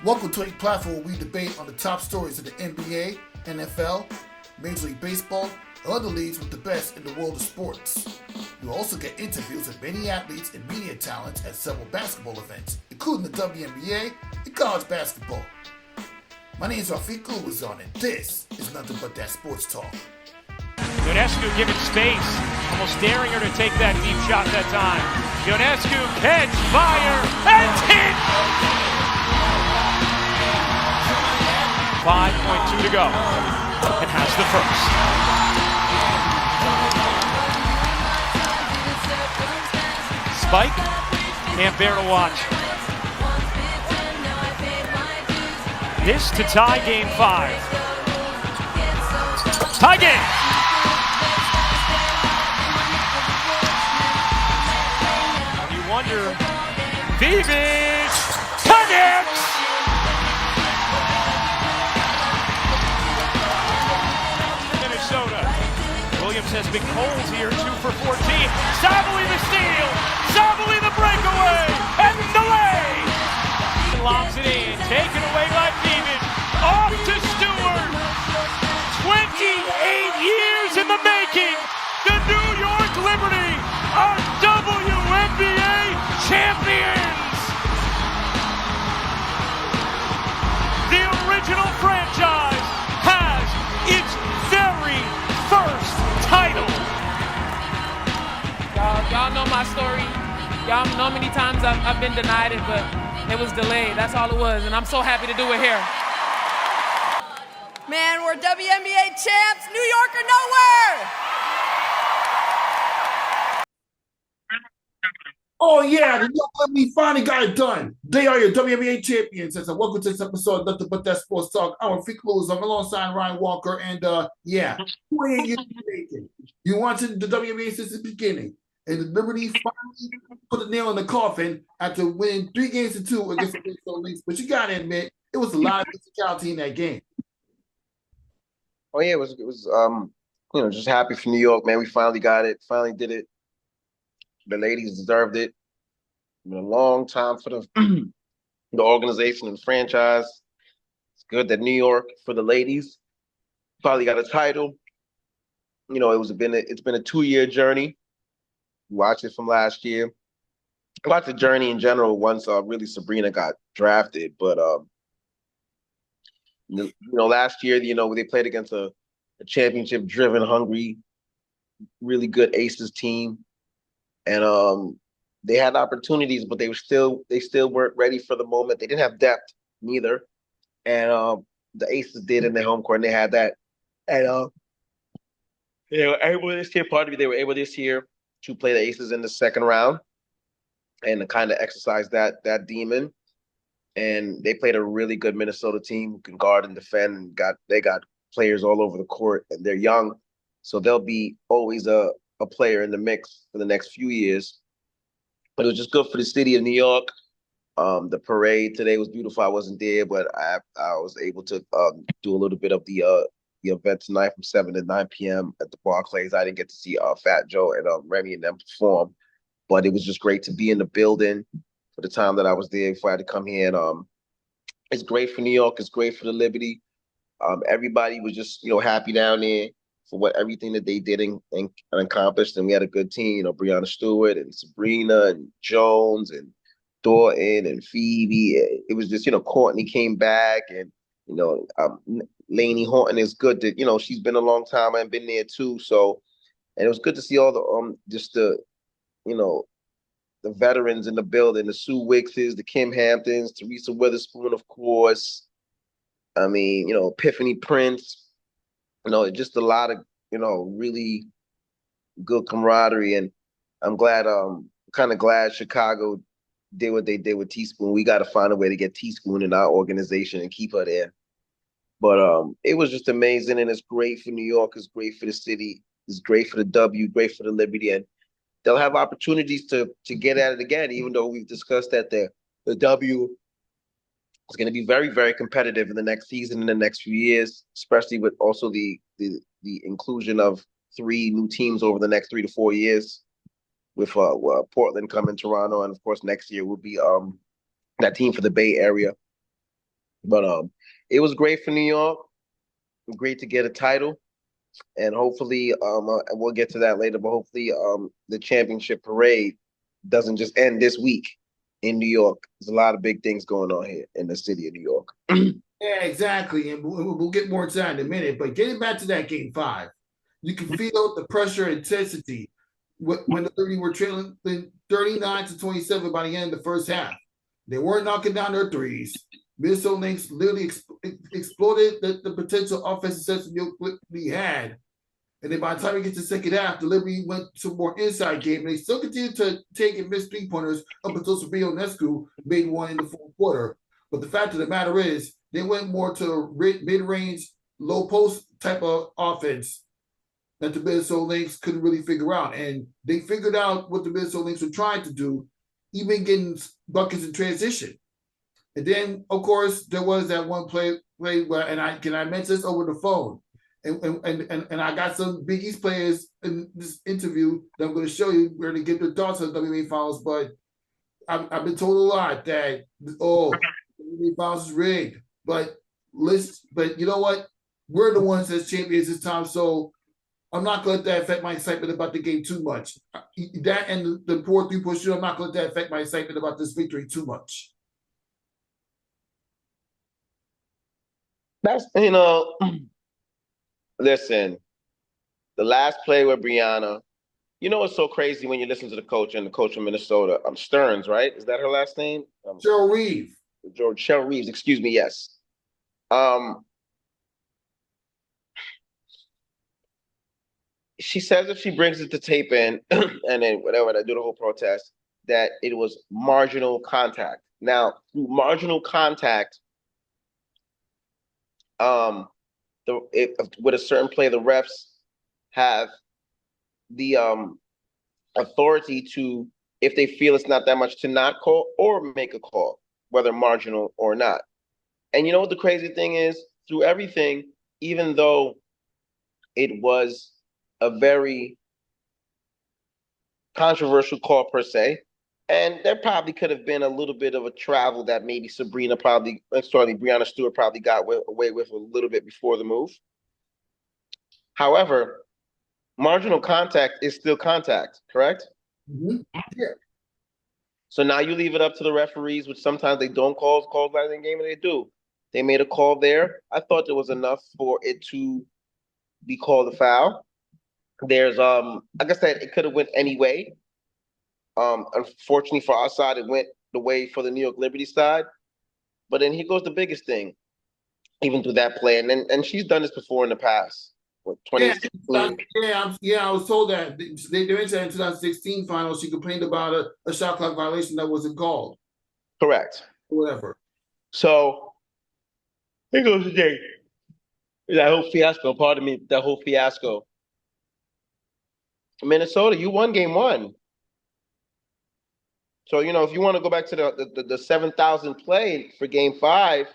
Welcome to a platform where we debate on the top stories of the NBA, NFL, Major League Baseball, and other leagues with the best in the world of sports. You'll also get interviews with many athletes and media talents at several basketball events, including the WNBa and college basketball. My name is Rafiq Ulazon, and this is Nothing But That Sports Talk. Ionescu given space, almost daring her to take that deep shot that time. Ionescu, catch, fire, and hit! 5.2 to go, and has the first. Spike, can't bear to watch. This to tie game 5. Tie game! You wonder, Davis connects! Minnesota. Williams has been cold here, 2 for 14. Savely the steal, Savely the breakaway, and the lay! Lobs it in, taken away by Davis, off to Stewart. 28 years in the making, the New York Liberty are WNBa champions! The original franchise has its very first title. Y'all know my story. Y'all know how many times I've been denied it, but it was delayed. That's all it was, and I'm so happy to do it here. Man, we're WNBa champs, New York or nowhere! Oh yeah, the New York Liberty finally got it done. They are your WNBa champions. And so welcome to this episode of Nothing But That Sports Talk. I'm Rafiq Ulazon alongside Ryan Walker, and 28 years in the making. You wanted the WNBA since the beginning. And the Liberty finally put a nail in the coffin after winning 3 games to 2 against the Minnesota Lynx. But you gotta admit, it was a lot of physicality in that game. Oh yeah, it was just happy for New York, man. We finally got it, finally did it. The ladies deserved it. It's been a long time for the the organization and the franchise. It's good that New York, for the ladies, finally got a title. You know, it's been a 2-year journey. Watch it from last year. Watch the journey in general once really Sabrina got drafted. But last year, they played against a championship-driven, hungry, really good Aces team, and they had opportunities, but they still weren't ready for the moment. They didn't have depth neither, and the Aces did in their home court, and they had that. And they were able this year. Pardon me, they were able this year to play the Aces in the second round, and to kind of exercise that demon. And they played a really good Minnesota team who can guard and defend, and they got players all over the court, and they're young, so they'll be always a player in the mix for the next few years. But it was just good for the city of New York. The parade today was beautiful. I wasn't there, but I was able to do a little bit of the event tonight from 7 to 9 p.m. at the Barclays. I didn't get to see Fat Joe and Remy and them perform, but it was just great to be in the building for the time that I was there before I had to come here. And it's great for New York. It's great for the Liberty. Everybody was just, happy down there for everything that they did and accomplished. And we had a good team, Breanna Stewart and Sabrina and Jones and Thornton and Phoebe. It was just, Courtney came back, and, Lainey Horton is good to, she's been a long time and been there too. So, and it was good to see all the, the veterans in the building, the Sue Wickses, the Kim Hamptons, Teresa Witherspoon, of course. I mean, Epiphany Prince, just a lot of, really good camaraderie. And I'm glad, kind of glad Chicago did what they did with Teaspoon. We got to find a way to get Teaspoon in our organization and keep her there. But it was just amazing, and it's great for New York. It's great for the city. It's great for the W, great for the Liberty. And they'll have opportunities to get at it again, even though we've discussed that the W is going to be very, very competitive in the next season, in the next few years, especially with also the inclusion of 3 new teams over the next 3 to 4 years, with Portland coming, Toronto, and of course next year will be that team for the Bay Area. But it was great for New York. Great to get a title, and hopefully, we'll get to that later. But hopefully, the championship parade doesn't just end this week in New York. There's a lot of big things going on here in the city of New York. Yeah, exactly. And we'll get more to that in a minute. But getting back to that game 5, you can feel the pressure and intensity when the Liberty were trailing 39-27 by the end of the first half. They weren't knocking down their threes. Minnesota Lynx literally exploded the potential offensive sets we had. And then by the time we get to the second half, the Liberty went to more inside game. And they still continued to take and miss three-pointers up until Sabrina Nescu made one in the fourth quarter. But the fact of the matter is, they went more to mid-range, low-post type of offense that the Minnesota Lynx couldn't really figure out. And they figured out what the Minnesota Lynx were trying to do, even getting buckets in transition. And then, of course, there was that one play where, and I mention this over the phone, and I got some Big East players in this interview that I'm going to show you where they get their thoughts on WNBa finals. But I've been told a lot that WNBA finals is rigged. But you know what? We're the ones that's champions this time, so I'm not going to let that affect my excitement about the game too much. That and the poor three-point shooter, I'm not going to let that affect my excitement about this victory too much. That's listen, the last play with Brianna, what's so crazy when you listen to the coach and the coach of Minnesota, Stearns, right? Is that her last name? Cheryl Reeve. Cheryl Reeves, excuse me, yes. She says if she brings it to tape in and then whatever, they do the whole protest, that it was marginal contact. Now, through marginal contact, with a certain play, the refs have the authority to, if they feel it's not that much, to not call or make a call, whether marginal or not. And you know what the crazy thing is? Through everything, even though it was a very controversial call per se, and there probably could have been a little bit of a travel that maybe Breanna Stewart probably got away with a little bit before the move. However, marginal contact is still contact, correct? Mm-hmm. Yeah. So now you leave it up to the referees, which sometimes they don't call calls by the game, and they do. They made a call there. I thought there was enough for it to be called a foul. There's like I said, it could have went any way. Unfortunately for our side, it went the way for the New York Liberty side. But then here goes the biggest thing, even through that play, and she's done this before in the past. What, 2016? I was told that they mentioned in 2016 finals she complained about a shot clock violation that wasn't called. Correct. Whatever. So here goes the day. That whole fiasco. Pardon me. That whole fiasco. Minnesota, you won game 1. So, if you want to go back to the 7,000 play for game 5,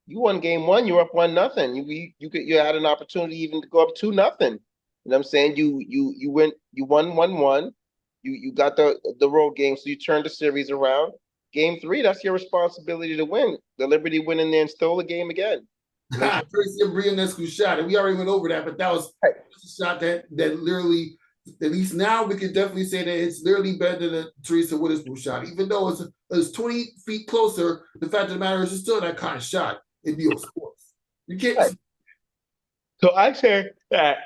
you won game 1, you were up 1-0. You had an opportunity even to go up 2-0. You know what I'm saying? You won 1-1. You got the road game, so you turned the series around. Game 3, that's your responsibility to win. The Liberty went in there and stole the game again. Tracy Brianescu shot, and we already went over that, but that was a shot that literally, at least now we can definitely say that it's literally better than Teresa Witherspoon shot. Even though it's 20 feet closer, the fact of the matter is it's still that kind of shot in New York sports. You can't. Right. So I say that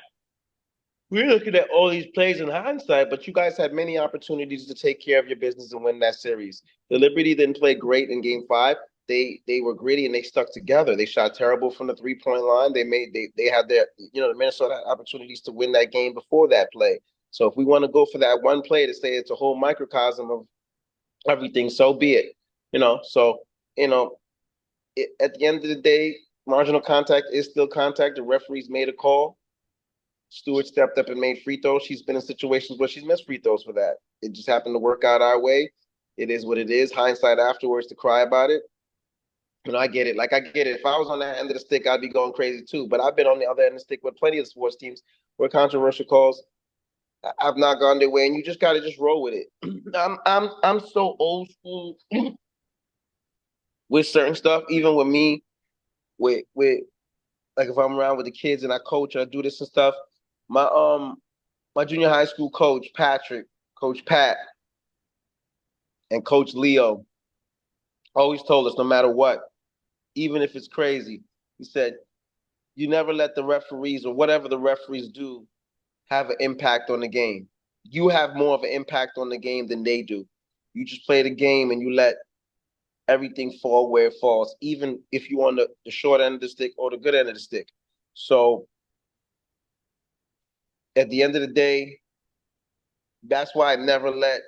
we're looking at all these plays in hindsight, but you guys had many opportunities to take care of your business and win that series. The Liberty didn't play great in game 5. They were gritty and they stuck together. They shot terrible from the 3-point line. They had their, the Minnesota had opportunities to win that game before that play. So if we want to go for that one play to say it's a whole microcosm of everything, so be it. At the end of the day, marginal contact is still contact. The referees made a call. Stewart stepped up and made free throws. She's been in situations where she's missed free throws for that. It just happened to work out our way. It is what it is. Hindsight afterwards to cry about it. I get it. I get it. If I was on that end of the stick, I'd be going crazy too. But I've been on the other end of the stick with plenty of sports teams where controversial calls have not gone their way, and you just got to just roll with it. I'm so old school. with certain stuff, even with me, with like if I'm around with the kids and I coach, I do this and stuff. My junior high school coach, Patrick, Coach Pat, and Coach Leo always told us no matter what, even if it's crazy, he said, you never let the referees or whatever the referees do have an impact on the game. You have more of an impact on the game than they do. You just play the game and you let everything fall where it falls, even if you're on the short end of the stick or the good end of the stick. So at the end of the day, that's why I never let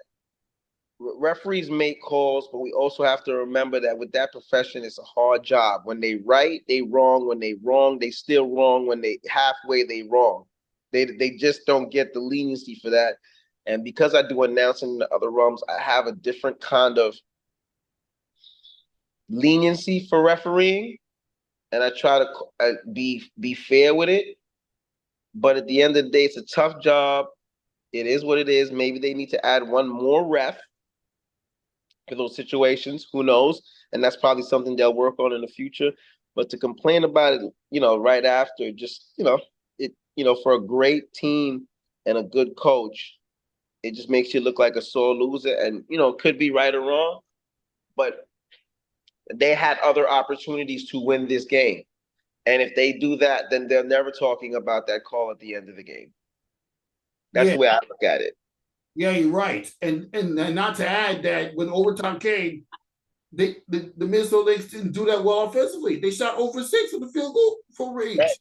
referees make calls, but we also have to remember that with that profession, it's a hard job. When they right, they wrong. When they wrong, they still wrong. When they halfway, they wrong. They just don't get the leniency for that. And because I do announcing in the other realms, I have a different kind of leniency for refereeing, and I try to be fair with it. But at the end of the day, it's a tough job. It is what it is. Maybe they need to add one more ref for those situations. Who knows? And that's probably something they'll work on in the future. But to complain about it, right after, just for a great team and a good coach, it just makes you look like a sore loser. And could be right or wrong, but they had other opportunities to win this game. And if they do that, then they're never talking about that call at the end of the game. That's the way I look at it. Yeah, you're right. And not to add that when overtime came, the Minnesota Lynx didn't do that well offensively. They shot over 6 on the field goal for range. Right.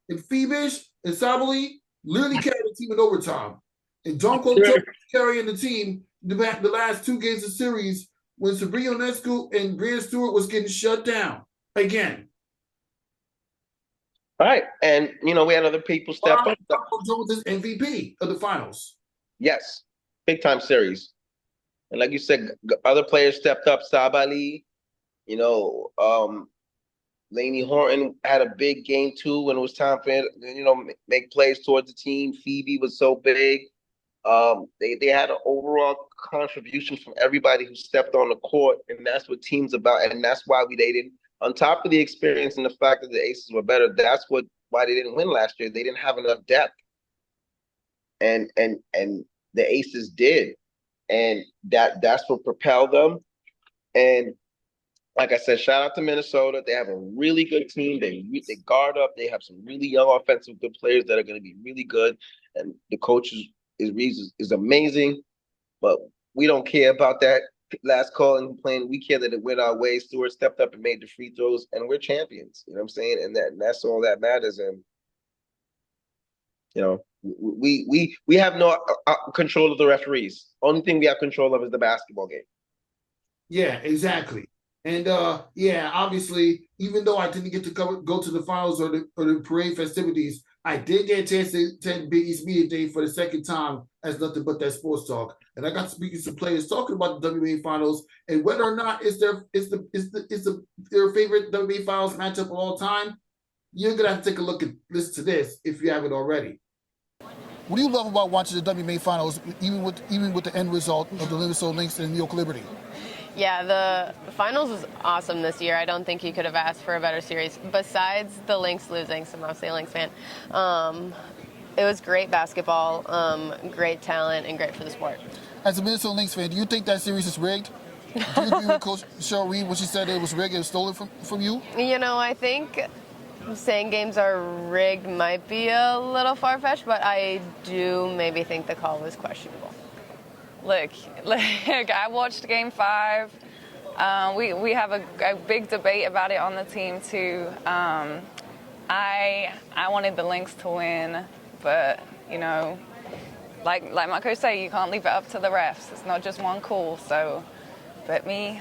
And Phoebish and Sabali literally carried the team in overtime. And Donko was carrying the team the last 2 games of the series when Sabrina Ionescu and Brianna Stewart was getting shut down again. All right. And, we had other people step up. Jones is MVP of the finals. Yes. Big time series. And like you said, other players stepped up. Sabali, Lainey Horton had a big game too when it was time for make plays towards the team. Phoebe was so big. They had an overall contribution from everybody who stepped on the court, and that's what teams about, and that's why they didn't. On top of the experience and the fact that the Aces were better, that's why they didn't win last year. They didn't have enough depth, and the Aces did, and that's what propelled them. And like I said, shout out to Minnesota. They have a really good team. They guard up. They have some really young offensive good players that are going to be really good, and the coach is amazing. But we don't care about that last call and complain. We care that it went our way. Stewart stepped up and made the free throws, and we're champions. You know what I'm saying? And that's all that matters. And we have no control of the referees. Only thing we have control of is the basketball game. Yeah, exactly. And obviously, even though I didn't get to go to the finals or the parade festivities, I did get a chance to attend Big East Media Day for the second time as Nothing But That Sports Talk, and I got to speak to some players talking about the WNBa finals and whether or not it's their favorite WNBa finals matchup of all time. You're gonna have to take a listen to this if you haven't already. What do you love about watching the WNBa finals, even with the end result of the Minnesota Lynx and New York Liberty? Yeah, the finals was awesome this year. I don't think you could have asked for a better series. Besides the Lynx losing, so I'm obviously a Lynx fan, it was great basketball, great talent, and great for the sport. As a Minnesota Lynx fan, do you think that series is rigged? Do you agree with Coach Cheryl Reed when she said it was rigged and stolen from you? I think saying games are rigged might be a little far-fetched, but I do maybe think the call was questionable. Look, I watched Game 5. We have a big debate about it on the team too. I wanted the Lynx to win, but like my coach said, you can't leave it up to the refs. It's not just one call. So, but I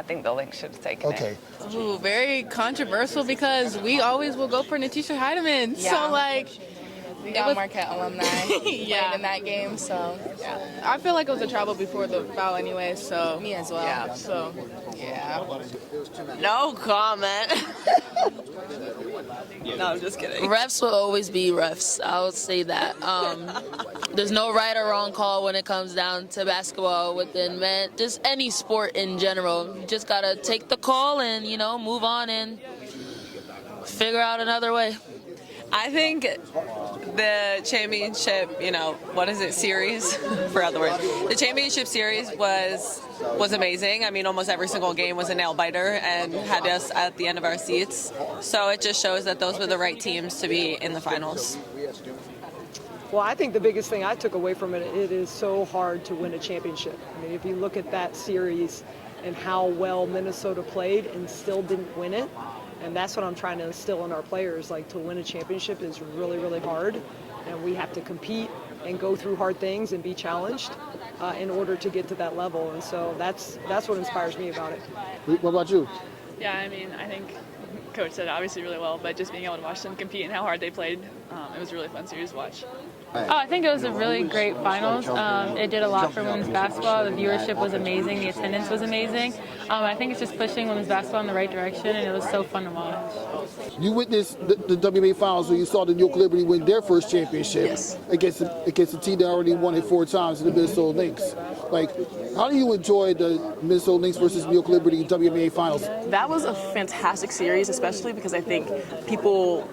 think the Lynx should have taken it. Ooh, very controversial because we always will go for Natisha Heidemann. Yeah. So we got Marquette alumni yeah. in that game, so yeah. I feel like it was a travel before the foul anyway, so me as well. Yeah. So yeah. No comment. No, I'm just kidding. Refs will always be refs. I would say that. there's no right or wrong call when it comes down to basketball within men, just any sport in general. You just gotta take the call and, you know, move on and figure out another way. I think the championship, series, forgot the word. The championship series was amazing. I mean, almost every single game was a nail biter and had us at the end of our seats. So it just shows that those were the right teams to be in the finals. Well, I think the biggest thing I took away from it is so hard to win a championship. I mean, if you look at that series and how well Minnesota played and still didn't win it, and that's what I'm trying to instill in our players, like to win a championship is really, really hard. And we have to compete and go through hard things and be challenged in order to get to that level. And so that's what inspires me about it. What about you? Yeah, I mean, I think Coach said it obviously really well, but just being able to watch them compete and how hard they played, it was a really fun series to watch. Oh, I think it was a really great finals. It did a lot for women's basketball. The viewership was amazing. The attendance was amazing. I think it's just pushing women's basketball in the right direction, and it was so fun to watch. You witnessed the WNBa finals where you saw the New York Liberty win their first championship against a team that already won it 4 times, the Minnesota Lynx. Like, how do you enjoy the Minnesota Lynx versus New York Liberty WNBA finals? That was a fantastic series, especially because I think people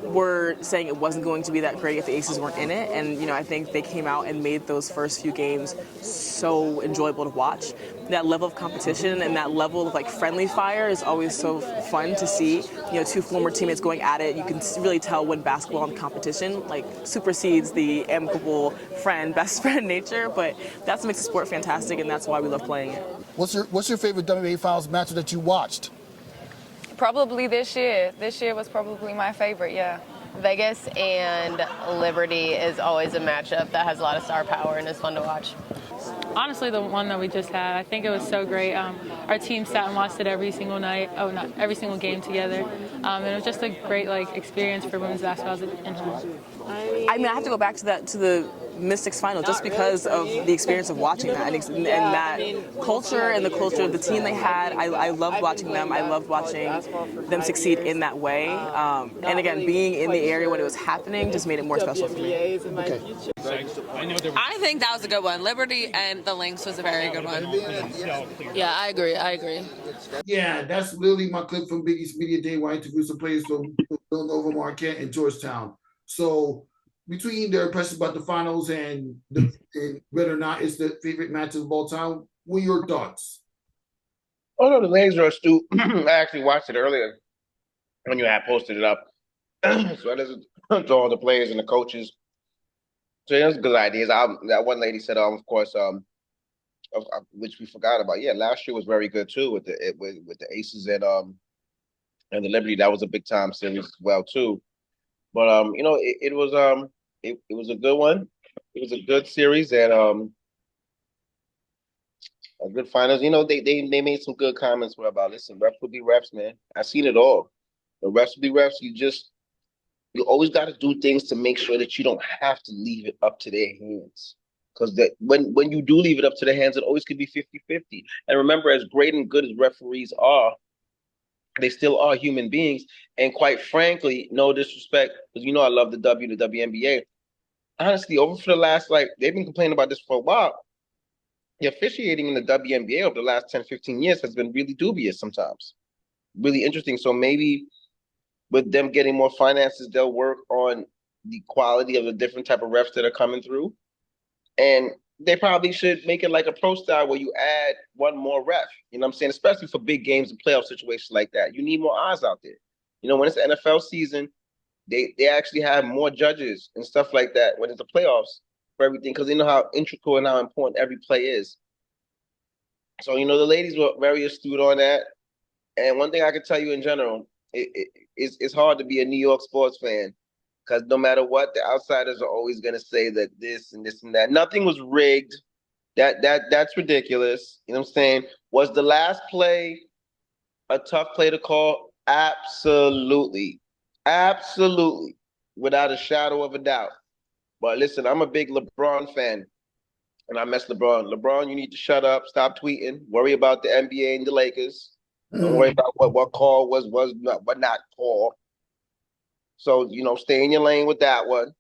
were saying it wasn't going to be that great if the Aces weren't in it, and I think they came out and made those first few games so enjoyable to watch. That level of competition and that level of friendly fire is always so fun to see. 2 former teammates going at it. You can really tell when basketball and competition supersedes the amicable best friend nature. But that's what makes the sport fantastic, and that's why we love playing it. What's your favorite WNBA finals match that you watched? Probably this year. This year was probably my favorite, yeah. Vegas and Liberty is always a matchup that has a lot of star power and is fun to watch. Honestly, the one that we just had, I think it was so great. Our team sat and watched it every single night. Oh, not every single game together. And it was just a great experience for women's basketball in home. I mean, I have to go back to the Mystics final just because of the experience of watching that and that culture and the culture of the team they had. I loved watching them. I loved watching them succeed in that way. And again, being in the area when it was happening just made it more special for me. Okay. I think that was a good one. Liberty and the Lynx was a very good one. Yeah, I agree. Yeah, that's literally my clip from Biggie's Media Day where I interviewed some players from Villanova, Marquette, and Georgetown. So between their impressions about the finals and whether or not it's the favorite match of all time, what are your thoughts? Oh no, the Lynx are astute. I actually watched it earlier when you had posted it up. So I listened to all the players and the coaches. So there's good ideas. That one lady said, of course, which we forgot about. Yeah, last year was very good too with the Aces and the Liberty. That was a big time series as well too. But it was a good one. It was a good series and a good finals. They made some good comments about, listen, refs will be refs, man. I've seen it all. The refs will be refs. You always got to do things to make sure that you don't have to leave it up to their hands. Because when you do leave it up to their hands, it always could be 50-50. And remember, as great and good as referees are, they still are human beings. And quite frankly, no disrespect, because I love the WNBA. Honestly, over for the last, they've been complaining about this for a while. The officiating in the WNBA over the last 10, 15 years has been really dubious sometimes. Really interesting. So maybe with them getting more finances, they'll work on the quality of the different type of refs that are coming through. And they probably should make it like a pro style where you add one more ref. You know what I'm saying? Especially for big games and playoff situations like that. You need more eyes out there. When it's the NFL season, they actually have more judges and stuff like that when it's the playoffs for everything, because they know how integral and how important every play is. So, the ladies were very astute on that. And one thing I can tell you in general, it's hard to be a New York sports fan, because no matter what, the outsiders are always going to say that this and this and that. Nothing was rigged. That's ridiculous. You know what I'm saying? Was the last play a tough play to call? Absolutely. Absolutely. Without a shadow of a doubt. But listen, I'm a big LeBron fan. And I mess LeBron. LeBron, you need to shut up. Stop tweeting. Worry about the NBA and the Lakers. Don't worry about what call was not call. So, stay in your lane with that one.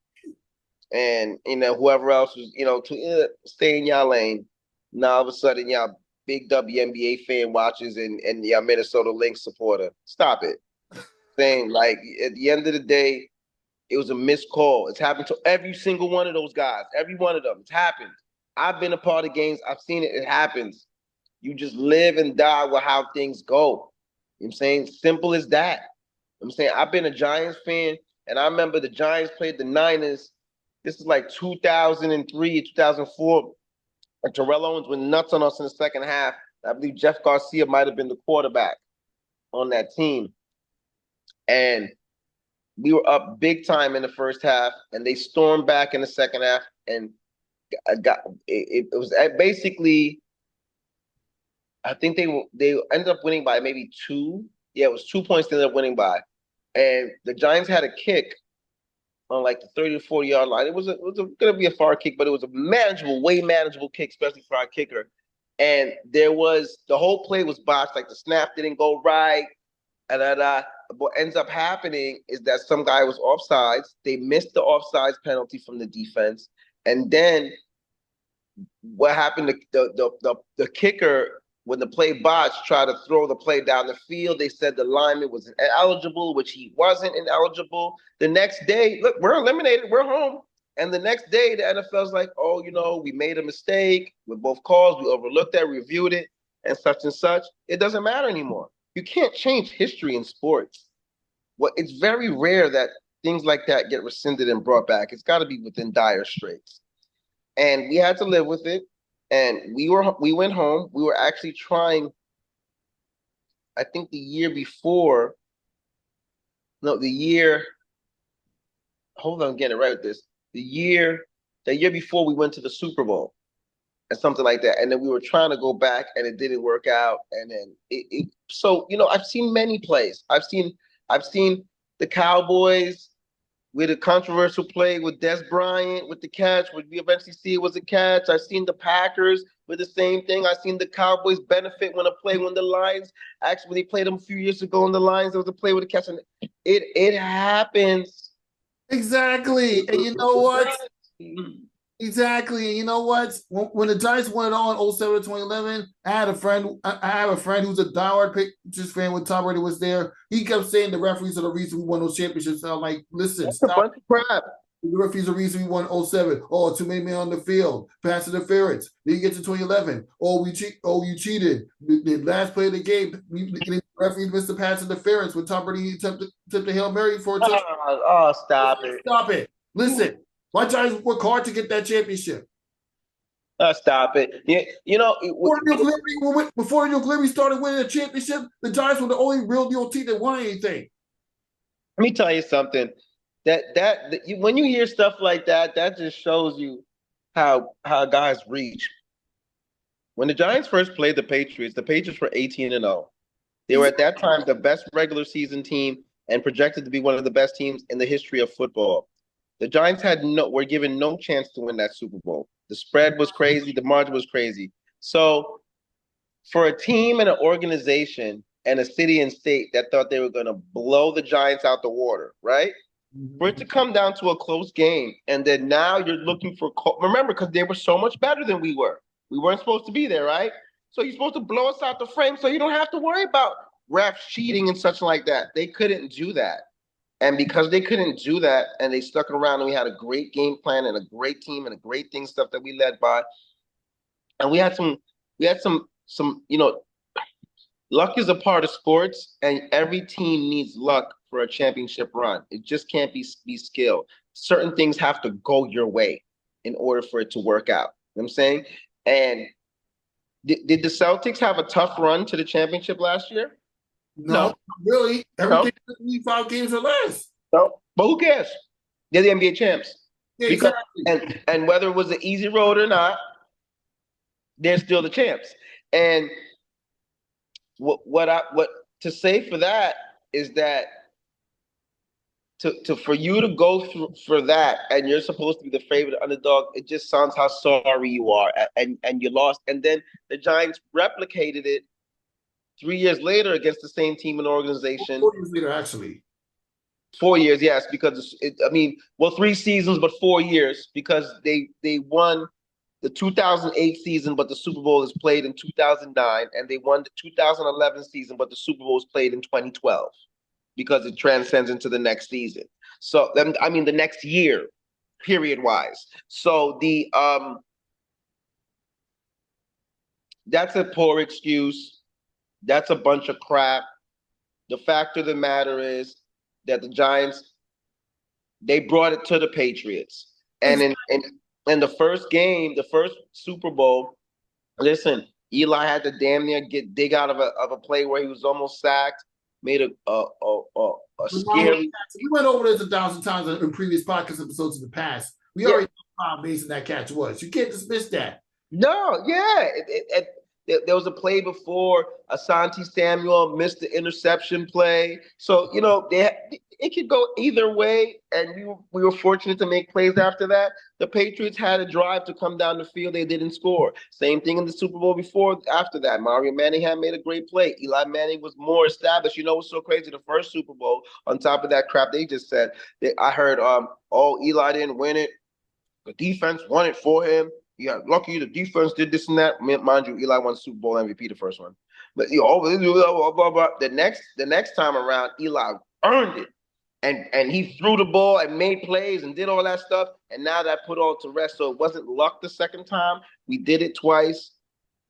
and whoever else was to stay in y'all lane. Now all of a sudden y'all big WNBa fan watches and y'all Minnesota Lynx supporter. Stop it. Saying like at the end of the day, it was a missed call. It's happened to every single one of those guys. Every one of them. It's happened. I've been a part of games. I've seen it. It happens. You just live and die with how things go. You know what I'm saying? Simple as that. You know what I'm saying? I've been a Giants fan, and I remember the Giants played the Niners. This is like 2003, 2004. And Terrell Owens went nuts on us in the second half. I believe Jeff Garcia might have been the quarterback on that team. And we were up big time in the first half, and they stormed back in the second half. And it was basically, I think they ended up winning by maybe 2. Yeah, it was 2 points they ended up winning by. And the Giants had a kick on like the 30 or 40 yard line. It was going to be a far kick, but it was a manageable, way manageable kick, especially for our kicker. And the whole play was botched. Like the snap didn't go right. What ends up happening is that some guy was offsides. They missed the offsides penalty from the defense. And then what happened, the kicker, when the play botched, tried to throw the play down the field. They said the lineman was ineligible, which he wasn't ineligible. The next day, look, we're eliminated. We're home. And the next day, the NFL's like, oh, we made a mistake with both calls. We overlooked that, reviewed it, and such. It doesn't matter anymore. You can't change history in sports. It's very rare that things like that get rescinded and brought back. It's got to be within dire straits. And we had to live with it. And we went home. We were actually trying, I think hold on, I'm getting it right with this. The year before we went to the Super Bowl and something like that. And then we were trying to go back and it didn't work out. And then so I've seen many plays. I've seen the Cowboys with a controversial play with Des Bryant with the catch, which we eventually see it was a catch. I've seen the Packers with the same thing. I've seen the Cowboys benefit when the Lions, actually, they played them a few years ago in the Lions, there was a play with a catch. And it happens. Exactly. And you know what? Exactly. And you know what? When the Giants won it all in 07 to 2011, I have a friend who's a diehard Patriots fan when Tom Brady was there. He kept saying the referees are the reason we won those championships. And I'm like, listen, that's stop. A bunch of crap. The referees are the reason we won 07. Oh, too many men on the field. Pass interference. Then you get to 2011. Oh, you cheated. The last play of the game, the referee missed the pass interference when Tom Brady attempted a Hail Mary for a touchdown. Oh, stop it. Stop it. Listen. My Giants work hard to get that championship. Stop it. Before New York started winning a championship, the Giants were the only real deal team that won anything. Let me tell you something. When you hear stuff like that, that just shows you how guys reach. When the Giants first played the Patriots were 18-0. They were at that time the best regular season team and projected to be one of the best teams in the history of football. The Giants were given no chance to win that Super Bowl. The spread was crazy. The margin was crazy. So for a team and an organization and a city and state that thought they were going to blow the Giants out the water, right? Mm-hmm. For it to come down to a close game, and then now you're looking for remember, because they were so much better than we were. We weren't supposed to be there, right? So you're supposed to blow us out the frame so you don't have to worry about refs cheating and such like that. They couldn't do that. And because they couldn't do that and they stuck around and we had a great game plan and a great team and a great thing stuff that we led by. And we had some, luck is a part of sports and every team needs luck for a championship run. It just can't be skill. Certain things have to go your way in order for it to work out. You know what I'm saying? And did the Celtics have a tough run to the championship last year? No, really. Everything need 5 games or less. No, but who cares? They're the NBA champs. Yeah, exactly. And whether it was an easy road or not, they're still the champs. And what to say for that is that for you to go through for that and you're supposed to be the favorite underdog, it just sounds how sorry you are and you lost. And then the Giants replicated it 3 years later against the same team and organization. 4 years later, actually. 4 years, yes, because I mean, well, 3 seasons, but 4 years because they won the 2008 season, but the Super Bowl is played in 2009, and they won the 2011 season, but the Super Bowl is played in 2012 because it transcends into the next season. So, I mean, the next year, period wise. So that's a poor excuse. That's a bunch of crap. The fact of the matter is that the Giants, they brought it to the Patriots. And in the first game, the first Super Bowl, listen, Eli had to damn near dig out of a play where he was almost sacked, made a scary. We went over this 1,000 times in previous podcast episodes in the past. We already know how amazing that catch was. You can't dismiss that. No, yeah. There was a play before Asante Samuel missed the interception play. So, you know, it could go either way, and we were fortunate to make plays after that. The Patriots had a drive to come down the field. They didn't score. Same thing in the Super Bowl before. After that, Mario Manningham made a great play. Eli Manning was more established. You know what's so crazy? The first Super Bowl, on top of that crap they just said, I heard, Eli didn't win it. The defense won it for him. Yeah, lucky the defense did this and that. Mind you, Eli won Super Bowl MVP the first one. But the next time around, Eli earned it. And he threw the ball and made plays and did all that stuff. And now that put all to rest. So it wasn't luck the second time. We did it twice.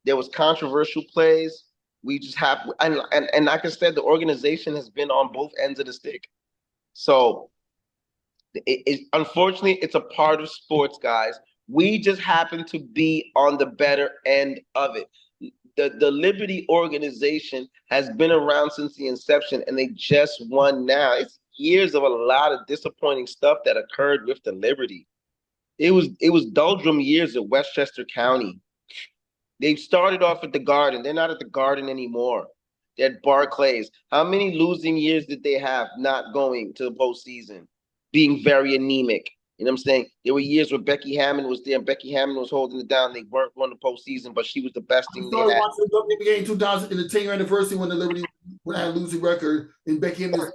There was controversial plays. We just have and like I said, the organization has been on both ends of the stick. So unfortunately, it's a part of sports, guys. We just happen to be on the better end of it. The Liberty organization has been around since the inception, and they just won now. It's years of a lot of disappointing stuff that occurred with the Liberty. It was doldrum years at Westchester County. They started off at the Garden. They're not at the Garden anymore. They're at Barclays. How many losing years did they have not going to the postseason, being very anemic? You know what I'm saying? There were years where Becky Hammond was there, and Becky Hammond was holding it down. They weren't going to postseason, but she was the best thing they had. I started watching the WNBa in 2000 in the 10-year anniversary when the Liberty had a losing record, and Becky Hammond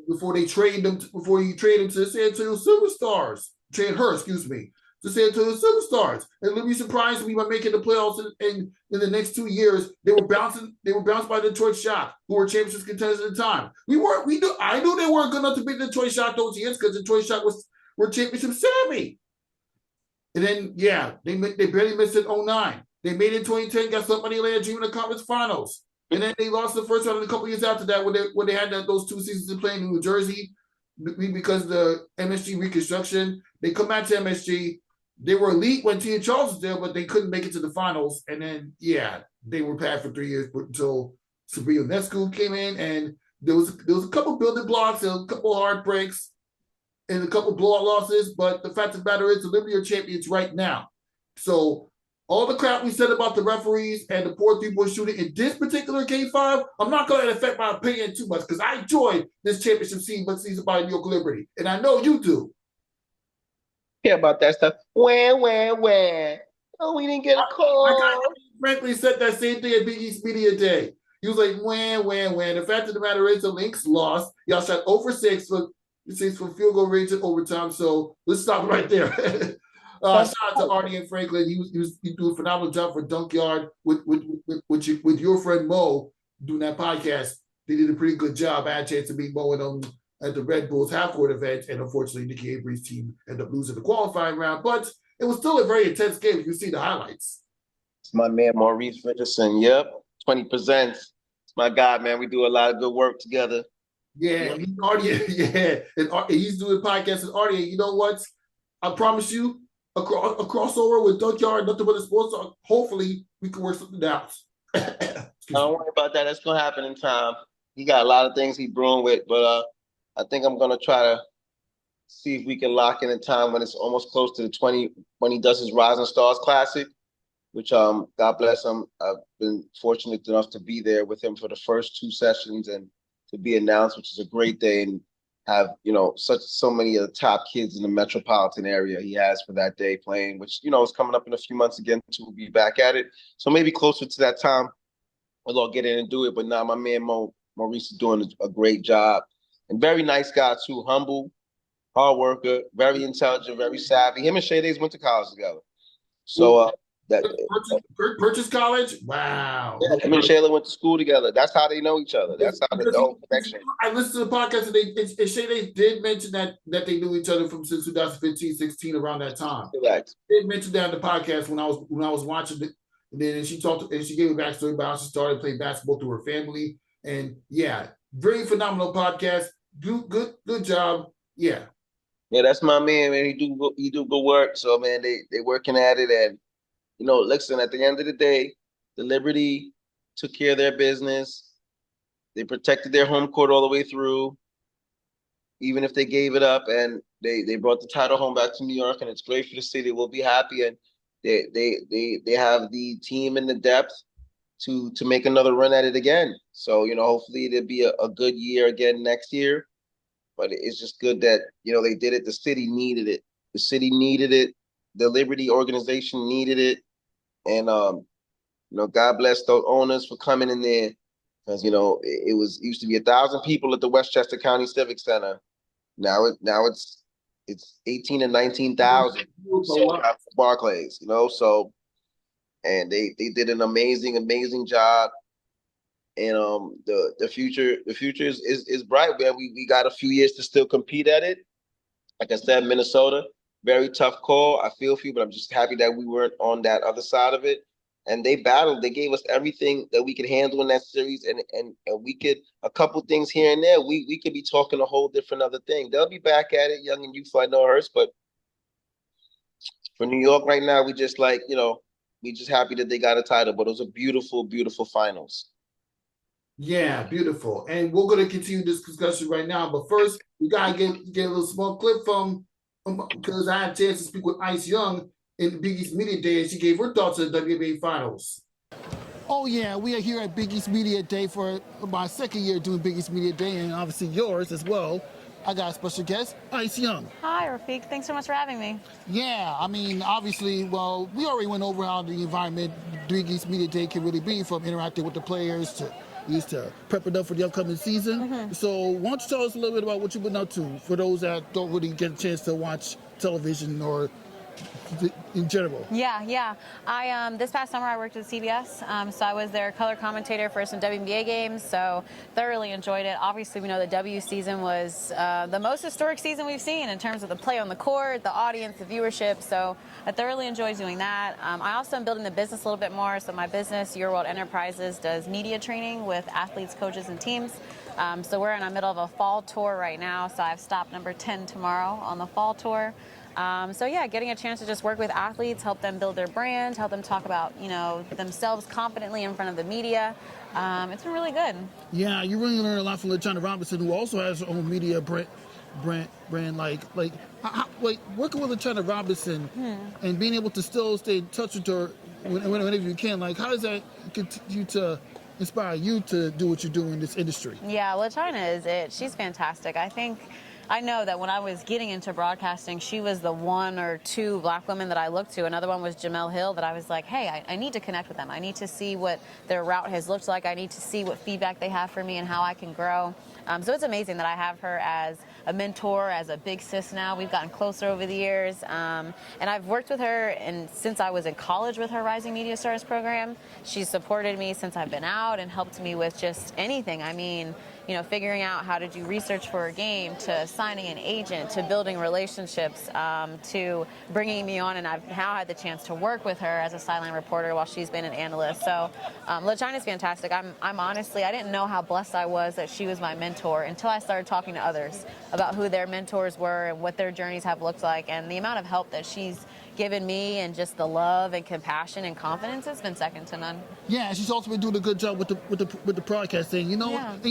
before he traded him to the San Antonio Superstars. Trade her, excuse me, to San Antonio Superstars. And Liberty surprised me by making the playoffs in the next 2 years. They were bounced by the Detroit Shock, who were championship contenders at the time. I knew they weren't good enough to beat the Detroit Shock those years because the Detroit Shock were championship savvy. And then, they barely missed it in 2009. They made it in 2010, got somebody later dreaming of conference finals. And then they lost the first round in a couple years after that when they had those 2 seasons to play in New Jersey because of the MSG reconstruction. They come back to MSG. They were elite when Tia Charles was there, but they couldn't make it to the finals. And then, they were bad for 3 years until Sabrina Nescu came in. And there was a couple building blocks, a couple heartbreaks, and a couple blowout losses, but the fact of the matter is the Liberty are champions right now. So all the crap we said about the referees and the poor 3-point shooting in this particular Game 5, I'm not going to affect my opinion too much because I enjoyed this championship season by New York Liberty, and I know you do. Care about that stuff. Where? Oh, we didn't get a call. I frankly said that same thing at Big East Media Day. He was like, when. The fact of the matter is the Lynx lost. Y'all shot over 6 for field goal range in overtime. So let's stop right there. Shout out to Arnie and Franklin. He do a phenomenal job for Dunkyard with your friend Mo doing that podcast. They did a pretty good job. I had a chance to meet Mo and them at the Red Bulls half-court event, and unfortunately, Nikki Avery's team ended up losing the qualifying round. But it was still a very intense game. You see the highlights. It's my man Maurice Richardson. Yep, 20 Presents. It's my guy, man. We do a lot of good work together. Yeah, and he's doing podcasts with Artie. You know what? I promise you, a crossover with Dunkyard, nothing but a sports talk. Hopefully, we can work something out. Don't worry about that. That's gonna happen in time. He got a lot of things he's brewing with, but I think I'm gonna try to see if we can lock in a time when it's almost close to the 20 when he does his Rising Stars Classic, which God bless him. I've been fortunate enough to be there with him for the first 2 sessions and to be announced, which is a great day, and have, so many of the top kids in the metropolitan area he has for that day playing, which, is coming up in a few months again to be back at it. So maybe closer to that time, we'll all get in and do it. But now my man Maurice is doing a great job. and very nice guy too, humble, hard worker, very intelligent, very savvy. Him and Shay Days went to college together. So that Purchase College? Wow. yeah, him and Shayla went to school together. That's how they know each other. That's how the whole connection. I listened to the podcast and Shay did mention that they knew each other from since 2015, 16, around that time. Correct. They mentioned that in the podcast when I was watching it. And then she talked and she gave a backstory about how she started playing basketball through her family. And yeah, very phenomenal podcast. Good job. Yeah. Yeah, that's my man, man. He do good work. So man, they working at it, and listen, at the end of the day, the Liberty took care of their business. They protected their home court all the way through, even if they gave it up, and they brought the title home back to New York, and it's great for the city. We'll be happy, and they have the team and the depth to make another run at it again. So hopefully it'll be a good year again next year. But it's just good that they did it. The city needed it. The city needed it. The Liberty organization needed it. And God bless those owners for coming in there, because it used to be 1,000 people at the Westchester County Civic Center. Now it's 18 and 19,000 for Barclays. So, and they did an amazing job. And the future is bright. Man, we got a few years to still compete at it. Like I said, Minnesota, very tough call. I feel for you, but I'm just happy that we weren't on that other side of it. And they battled. They gave us everything that we could handle in that series, and we could, a couple things here and there, we could be talking a whole different other thing. They'll be back at it, young and youthful. I know hurts, but for New York right now, we just we just happy that they got a title. But it was a beautiful finals. Yeah, beautiful. And we're going to continue this discussion right now. But first, we got to get a little small clip from, because I had a chance to speak with Ice Young in the Big East Media Day, and she gave her thoughts on the WNBa Finals. Oh, yeah, we are here at Big East Media Day for my second year doing Big East Media Day, and obviously yours as well. I got a special guest, Ice Young. Hi, Rafiq. Thanks so much for having me. Yeah, I mean, obviously, well, we already went over how the environment Big East Media Day can really be, from interacting with the players to prepping up for the upcoming season. Mm-hmm. So why don't you tell us a little bit about what you've been up to for those that don't really get a chance to watch television or in general? Yeah. I this past summer I worked at CBS, so I was their color commentator for some WNBA games, so thoroughly enjoyed it. Obviously, we know the W season was the most historic season we've seen in terms of the play on the court, the audience, the viewership, so I thoroughly enjoyed doing that. I also am building the business a little bit more, so my business, Your World Enterprises, does media training with athletes, coaches, and teams. So we're in the middle of a fall tour right now, so I have stop number 10 tomorrow on the fall tour. So yeah, getting a chance to just work with athletes, help them build their brand, help them talk about, themselves confidently in front of the media. It's been really good. Yeah, you really learn a lot from LaChina Robinson, who also has her own media brand like working with LaChina Robinson and being able to still stay in touch with her whenever you can. Like, how does that continue to inspire you to do what you do in this industry? Yeah, LaChina is it. She's fantastic. I know that when I was getting into broadcasting, she was the one or two black women that I looked to. Another one was Jamel Hill, that I was like, hey, I need to connect with them. I need to see what their route has looked like. I need to see what feedback they have for me and how I can grow. So it's amazing that I have her as a mentor, as a big sis now. We've gotten closer over the years. And I've worked with her since I was in college with her Rising Media Stars program. She's supported me since I've been out and helped me with just anything. I mean, figuring out how to do research for a game, to signing an agent, to building relationships, to bringing me on, and I've now had the chance to work with her as a sideline reporter while she's been an analyst. So LaChina's fantastic. I'm honestly, I didn't know how blessed I was that she was my mentor until I started talking to others about who their mentors were and what their journeys have looked like, and the amount of help that she's given me and just the love and compassion and confidence has been second to none. Yeah, she's also been doing a good job with the broadcasting. Yeah. And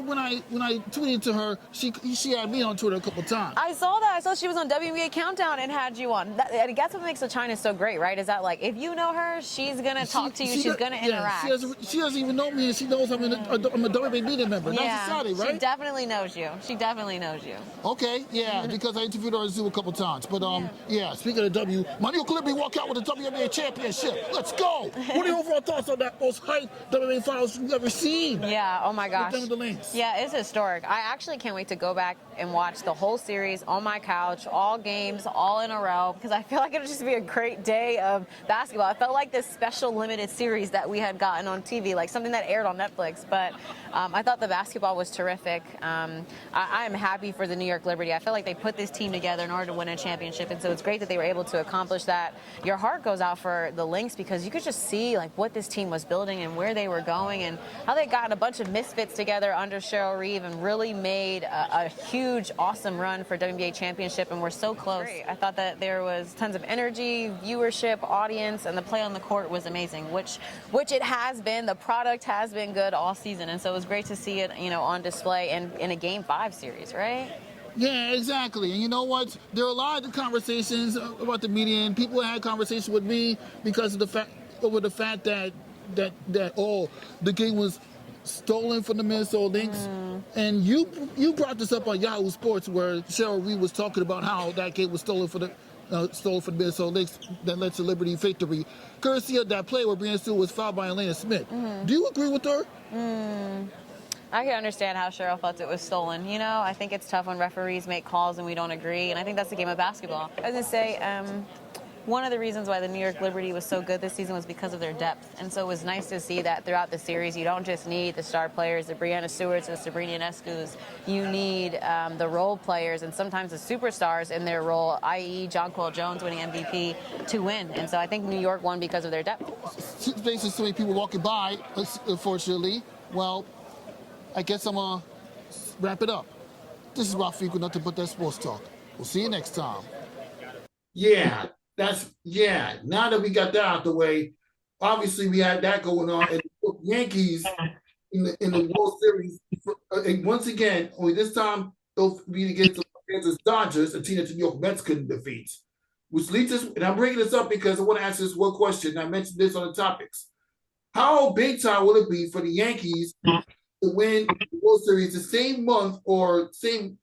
when I tweeted to her, she had me on Twitter a couple times. I saw that. I saw she was on WNBA Countdown and had you on. That's what makes LaChina so great, right? Is that, like, if you know her, she's gonna talk to you. She's gonna interact. She doesn't even know me, and she knows I'm a WNBA media member. Yeah, that's exciting, right? She definitely knows you. Okay, yeah, because I interviewed her on Zoom a couple times. But speaking of W. My New York Liberty walk out with the WNBa Championship. Let's go. What are your overall thoughts on that most hyped WNBA finals you've ever seen? Yeah, oh my gosh. With them and the Lynx. Yeah, it's historic. I actually can't wait to go back and watch the whole series on my couch, all games, all in a row, because I feel like it'll just be a great day of basketball. I felt like this special limited series that we had gotten on TV, like something that aired on Netflix, but I thought the basketball was terrific. I am happy for the New York Liberty. I feel like they put this team together in order to win a championship, and so it's great that they were able to accomplish that. Your heart goes out for the Lynx because you could just see like what this team was building and where they were going and how they got a bunch of misfits together under Cheryl Reeve and really made a huge, awesome run for WNBA Championship, and we're so close. I thought that there was tons of energy, viewership, audience, and the play on the court was amazing, which it has been. The product has been good all season, and so it was great to see it, on display and in a Game 5 series, right? Yeah, exactly. And you know what? There are a lot of conversations about the media, and people had conversations with me because of the fact that the game was stolen from the Minnesota Lynx. And you brought this up on Yahoo Sports, where Cheryl Reeve was talking about how that game was stolen for the Minnesota Lynx that led to Liberty victory, courtesy of that play where Brianna Stewart was fouled by Elena Smith. Do you agree with her? I can understand how Cheryl felt it was stolen. I think it's tough when referees make calls and we don't agree, and I think that's the game of basketball. I was going to say, one of the reasons why the New York Liberty was so good this season was because of their depth, and so it was nice to see that throughout the series. You don't just need the star players, the Brianna Stewarts and the Sabrina Ionescu's. You need the role players and sometimes the superstars in their role, i.e. Jonquel Jones winning MVP, to win, and so I think New York won because of their depth. There's so many people walking by, unfortunately. Well, I guess I'm going to wrap it up. This is Ralph Fico, nothing but that sports talk. We'll see you next time. Yeah, now that we got that out the way, obviously we had that going on. And the Yankees in the World Series, once again, only this time they'll be against the Los Angeles Dodgers, a team that the New York Mets couldn't defeat. Which leads us, and I'm bringing this up because I want to answer this one question. I mentioned this on the topics. How big time will it be for the Yankees to win the World Series the same month or same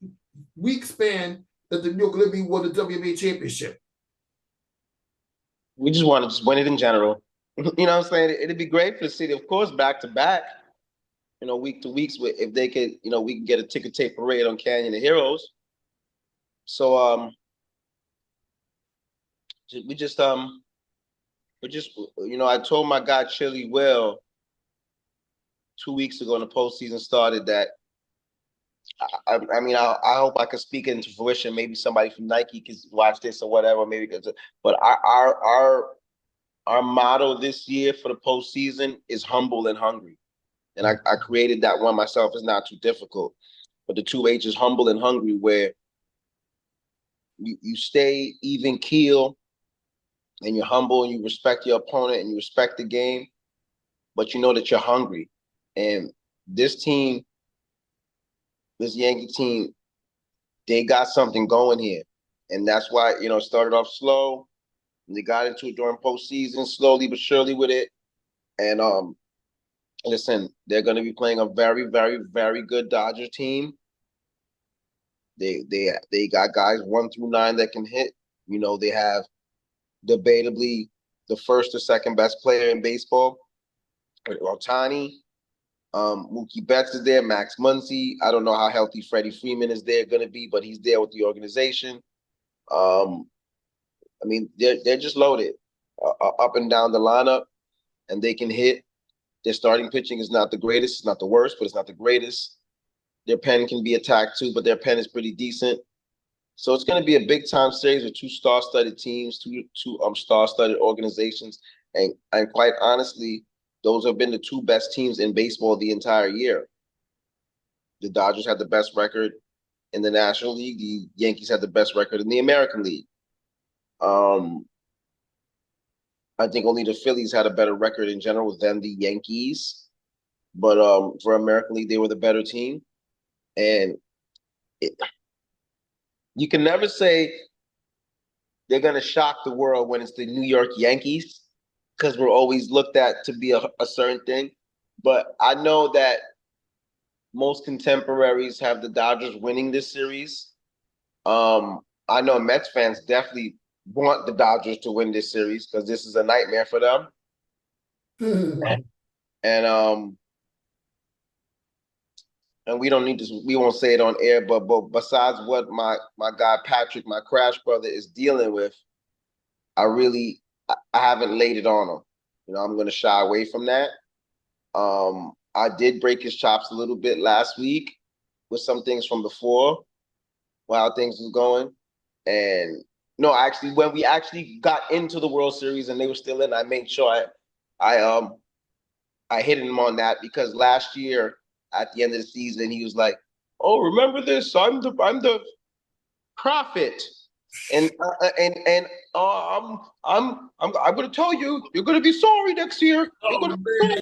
week span that the New York Liberty won the WNBA Championship? We just want to win it in general. You know what I'm saying? It'd be great for the city, of course, back to back, week to weeks. If they could, we can get a ticker tape parade on Canyon of Heroes. So I told my guy Chili Will 2 weeks ago when the postseason started that I hope I could speak it into fruition. Maybe somebody from Nike could watch this or whatever. But our motto this year for the postseason is humble and hungry, and I created that one myself. It's not too difficult, but the 2 H's, humble and hungry, where you stay even keel and you're humble and you respect your opponent and you respect the game, but you know that you're hungry. And this team, this Yankee team, they got something going here. And that's why, it started off slow. And they got into it during postseason, slowly but surely with it. And listen, they're going to be playing a very, very, very good Dodger team. They got guys 1 through 9 that can hit. They have debatably the first or second best player in baseball, Ohtani. Mookie Betts is there, Max Muncy. I don't know how healthy Freddie Freeman is there going to be, but he's there with the organization. They're just loaded up and down the lineup, and they can hit. Their starting pitching is not the greatest. It's not the worst, but it's not the greatest. Their pen can be attacked too, but their pen is pretty decent. So it's going to be a big-time series with 2 star-studded teams, two star-studded organizations, and quite honestly, those have been the 2 best teams in baseball the entire year. The Dodgers had the best record in the National League. The Yankees had the best record in the American League. I think only the Phillies had a better record in general than the Yankees. But for American League, they were the better team. And you can never say they're going to shock the world when it's the New York Yankees, because we're always looked at to be a certain thing. But I know that most contemporaries have the Dodgers winning this series. I know Mets fans definitely want the Dodgers to win this series because this is a nightmare for them. And we don't need to. We won't say it on air, but besides what my guy Patrick, my crash brother, is dealing with, I haven't laid it on him. I'm going to shy away from that. I did break his chops a little bit last week with some things from before, how things was going. And no, actually, when we actually got into the World Series and they were still in, I made sure I hit him on that because last year at the end of the season he was like, "Oh, remember this? I'm the prophet." And I'm gonna tell you, you're gonna be sorry next year. You're gonna be sorry.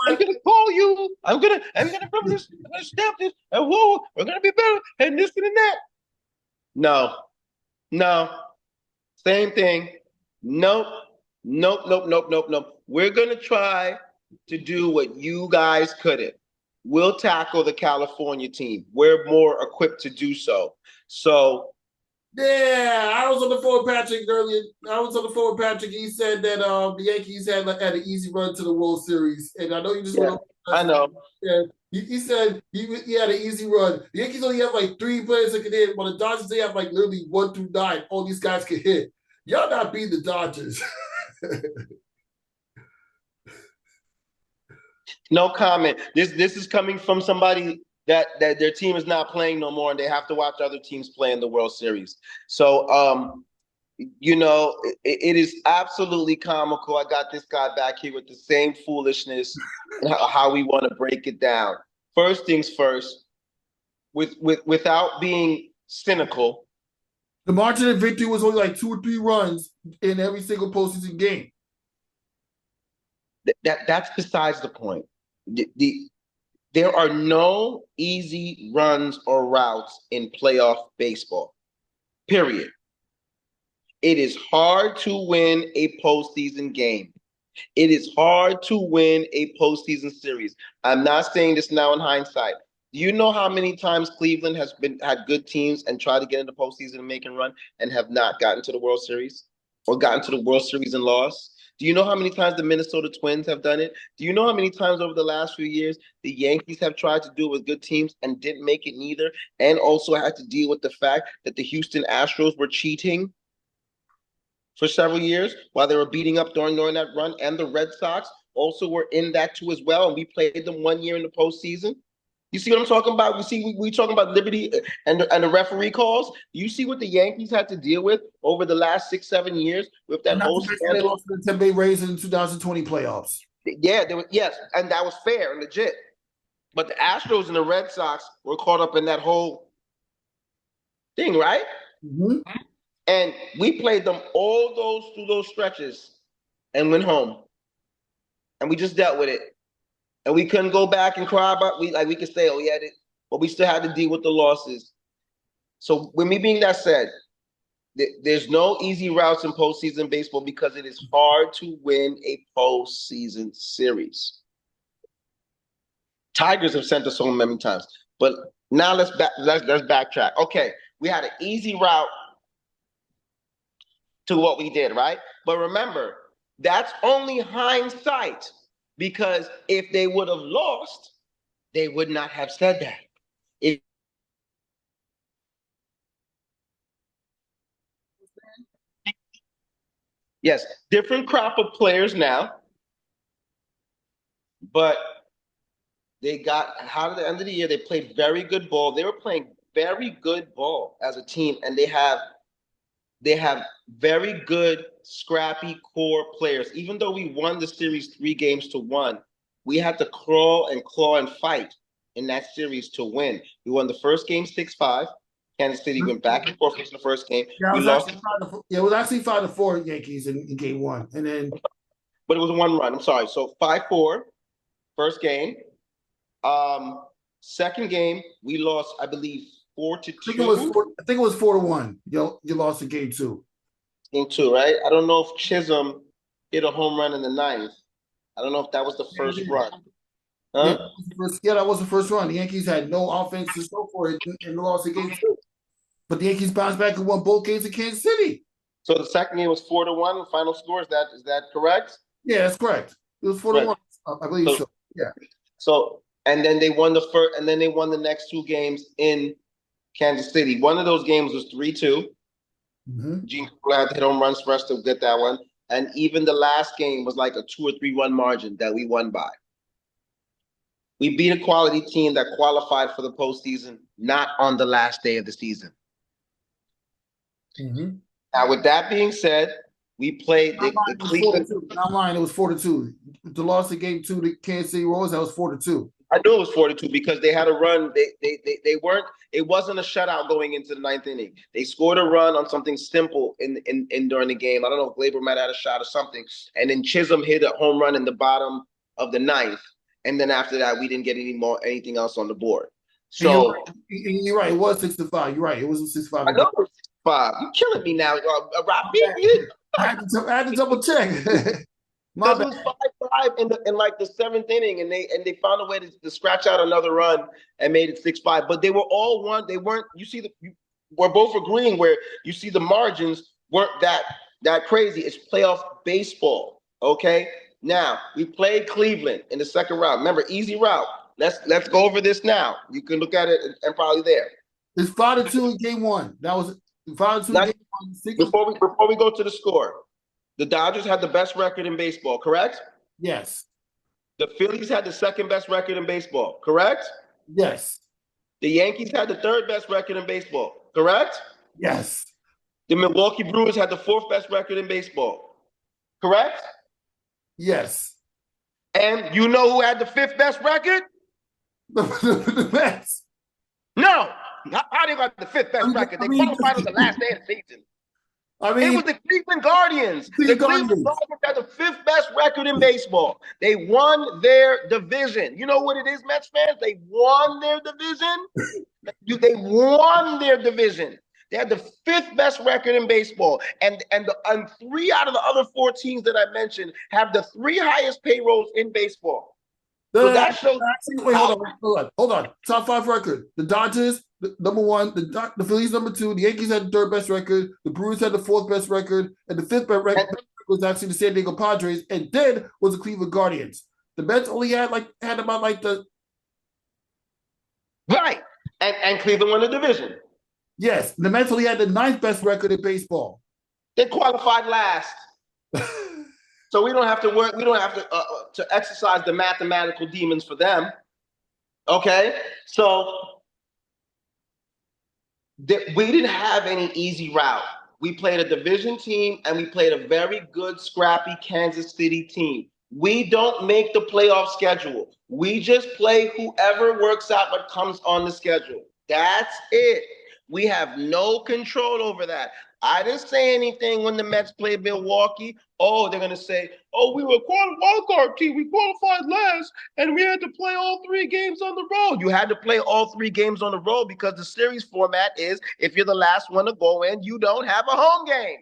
I'm gonna call you. I'm gonna remember this. I'm gonna stamp this. And whoa, we're gonna be better. And this and that. No, same thing. Nope. We're gonna try to do what you guys couldn't. We'll tackle the California team. We're more equipped to do so. So. Yeah, I was on the phone with Patrick earlier. He said that the Yankees had an easy run to the World Series, and I know you just went. I know. Yeah, he said he had an easy run. The Yankees only have like 3 players that can hit, while the Dodgers they have like literally 1 through 9. All these guys can hit. Y'all not beating the Dodgers. No comment. This is coming from somebody that their team is not playing no more and they have to watch other teams play in the World Series. So, it is absolutely comical. I got this guy back here with the same foolishness and how we want to break it down. First things first, without being cynical. The margin of victory was only like 2 or 3 runs in every single postseason game. That's besides the point. There are no easy runs or routes in playoff baseball, period. It is hard to win a postseason game. It is hard to win a postseason series. I'm not saying this now in hindsight. Do you know how many times Cleveland has had good teams and tried to get into postseason and make a run and have not gotten to the World Series or gotten to the World Series and lost? Do you know how many times the Minnesota Twins have done it? Do you know how many times over the last few years the Yankees have tried to do it with good teams and didn't make it neither, and also had to deal with the fact that the Houston Astros were cheating for several years while they were beating up during that run, and the Red Sox also were in that too as well, and we played them 1 year in the postseason? You see what I'm talking about? We talking about liberty and the referee calls. You see what the Yankees had to deal with over the last 6-7 years with that whole scandal. They lost to the Tampa Bay Rays in the 2020 playoffs. Yeah, yes, and that was fair and legit. But the Astros and the Red Sox were caught up in that whole thing, right? Mm-hmm. And we played them all through those stretches and went home. And we just dealt with it. And we couldn't go back and cry about we could say, oh yeah, but we still had to deal with the losses. So with me being that said, there's no easy routes in postseason baseball because it is hard to win a postseason series. Tigers have sent us home many times, but now let's backtrack. Okay, we had an easy route to what we did, right? But remember, that's only hindsight. Because if they would have lost, they would not have said that. Yes, different crop of players now, but they got out at the end of the year. They played very good ball. They were playing very good ball as a team, and they have very good, scrappy core players. Even though we won the series 3-1, we had to crawl and claw and fight in that series to win. We won the first game 6-5. Kansas City went back and forth in the first game. Yeah, we lost. It was actually 5-4 Yankees in game 1, and then. But it was 1 run. I'm sorry. So 5-4, first game. Second game we lost, I believe, 4-2. I think it was 4-1. You lost in game 2. Game 2, right? I don't know if Chisholm hit a home run in the 9th. I don't know if that was the first run. Huh? Yeah, that was the first run. The Yankees had no offense to show for it and lost in game 2. But the Yankees bounced back and won both games in Kansas City. So the second game was 4-1. Final score, is that correct? Yeah, that's correct. It was 4-1. I believe so. Yeah. So and then they won the first, and then they won the next 2 games in Kansas City. One of those games was 3-2. Gene had to hit home runs for us to get that one. And even the last game was like a 2 or 3 run margin that we won by. We beat a quality team that qualified for the postseason, not on the last day of the season. Now, with that being said, we played the Cleveland. Not lying, it was 4-2. The loss of game 2 to Kansas City Royals, that was 4-2. I knew it was 4-2 because they had a run. They weren't. It wasn't a shutout going into the 9th inning. They scored a run on something simple in during the game. I don't know if Glaber might have had a shot or something, and then Chisholm hit a home run in the bottom of the 9th, and then after that we didn't get anything else on the board. So you're right. It was 6-5. You're right. It was 6-5. I know it was 6-5. You're killing me now, Rob. I had to double check. Because it was 5-5 in like the 7th inning, and they found a way to scratch out another run and made it 6-5. But they were all one. They weren't. We're both agreeing where you see the margins weren't that crazy. It's playoff baseball. Okay. Now we played Cleveland in the second round. Remember, easy route. Let's go over this now. You can look at it and probably there. It's 5-2 in game 1. That was 5-2 in game 1. Before we go to the score. The Dodgers had the best record in baseball, correct? Yes. The Phillies had the second best record in baseball, correct? Yes. The Yankees had the third best record in baseball, correct? Yes. The Milwaukee Brewers had the 4th best record in baseball, correct? Yes. And you know who had the 5th best record? The Mets. No. How they got the 5th best record? They qualified on the last day of the season. It was the Cleveland Guardians. The Cleveland Guardians had the 5th best record in baseball. They won their division. You know what it is, Mets fans? They won their division. They won their division. They had the 5th best record in baseball. And 3 out of the other 4 teams that I mentioned have the 3 highest payrolls in baseball. So that shows. Wait, hold on. Top 5 record. The Dodgers, number 1. The Phillies, number 2. The Yankees had the 3rd best record. The Brewers had the 4th best record. And the 5th best record was actually the San Diego Padres. And then was the Cleveland Guardians. The Mets only had about the. Right. And Cleveland won the division. Yes. The Mets only had the 9th best record in baseball. They qualified last. So we don't have to work. We don't have to exercise the mathematical demons for them. Okay, so we didn't have any easy route. We played a division team, and we played a very good, scrappy Kansas City team. We don't make the playoff schedule. We just play whoever works out what comes on the schedule. That's it. We have no control over that. I didn't say anything when the Mets played Milwaukee. Oh, they're going to say, oh, we were a wild card team. We qualified last, and we had to play all 3 games on the road. You had to play all 3 games on the road because the series format is if you're the last one to go in, you don't have a home game.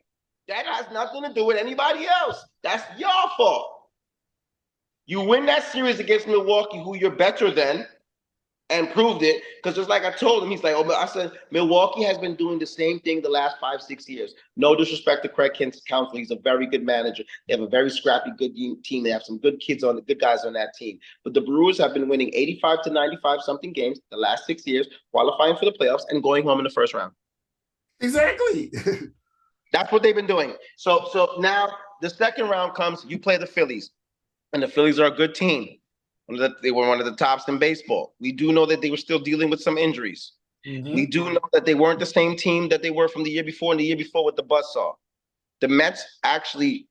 That has nothing to do with anybody else. That's your fault. You win that series against Milwaukee, who you're better than, and proved it, because just like I told him, he's like, oh, I said, Milwaukee has been doing the same thing the last 5-6 years. No disrespect to Craig Counsell. He's a very good manager. They have a very scrappy, good team. They have some good guys on that team. But the Brewers have been winning 85 to 95 something games the last 6 years, qualifying for the playoffs and going home in the first round. Exactly. That's what they've been doing. So now the second round comes, you play the Phillies, and the Phillies are a good team. They were one of the tops in baseball. We do know that they were still dealing with some injuries. We do know that they weren't the same team that they were from the year before and the year before with the buzzsaw. The Mets actually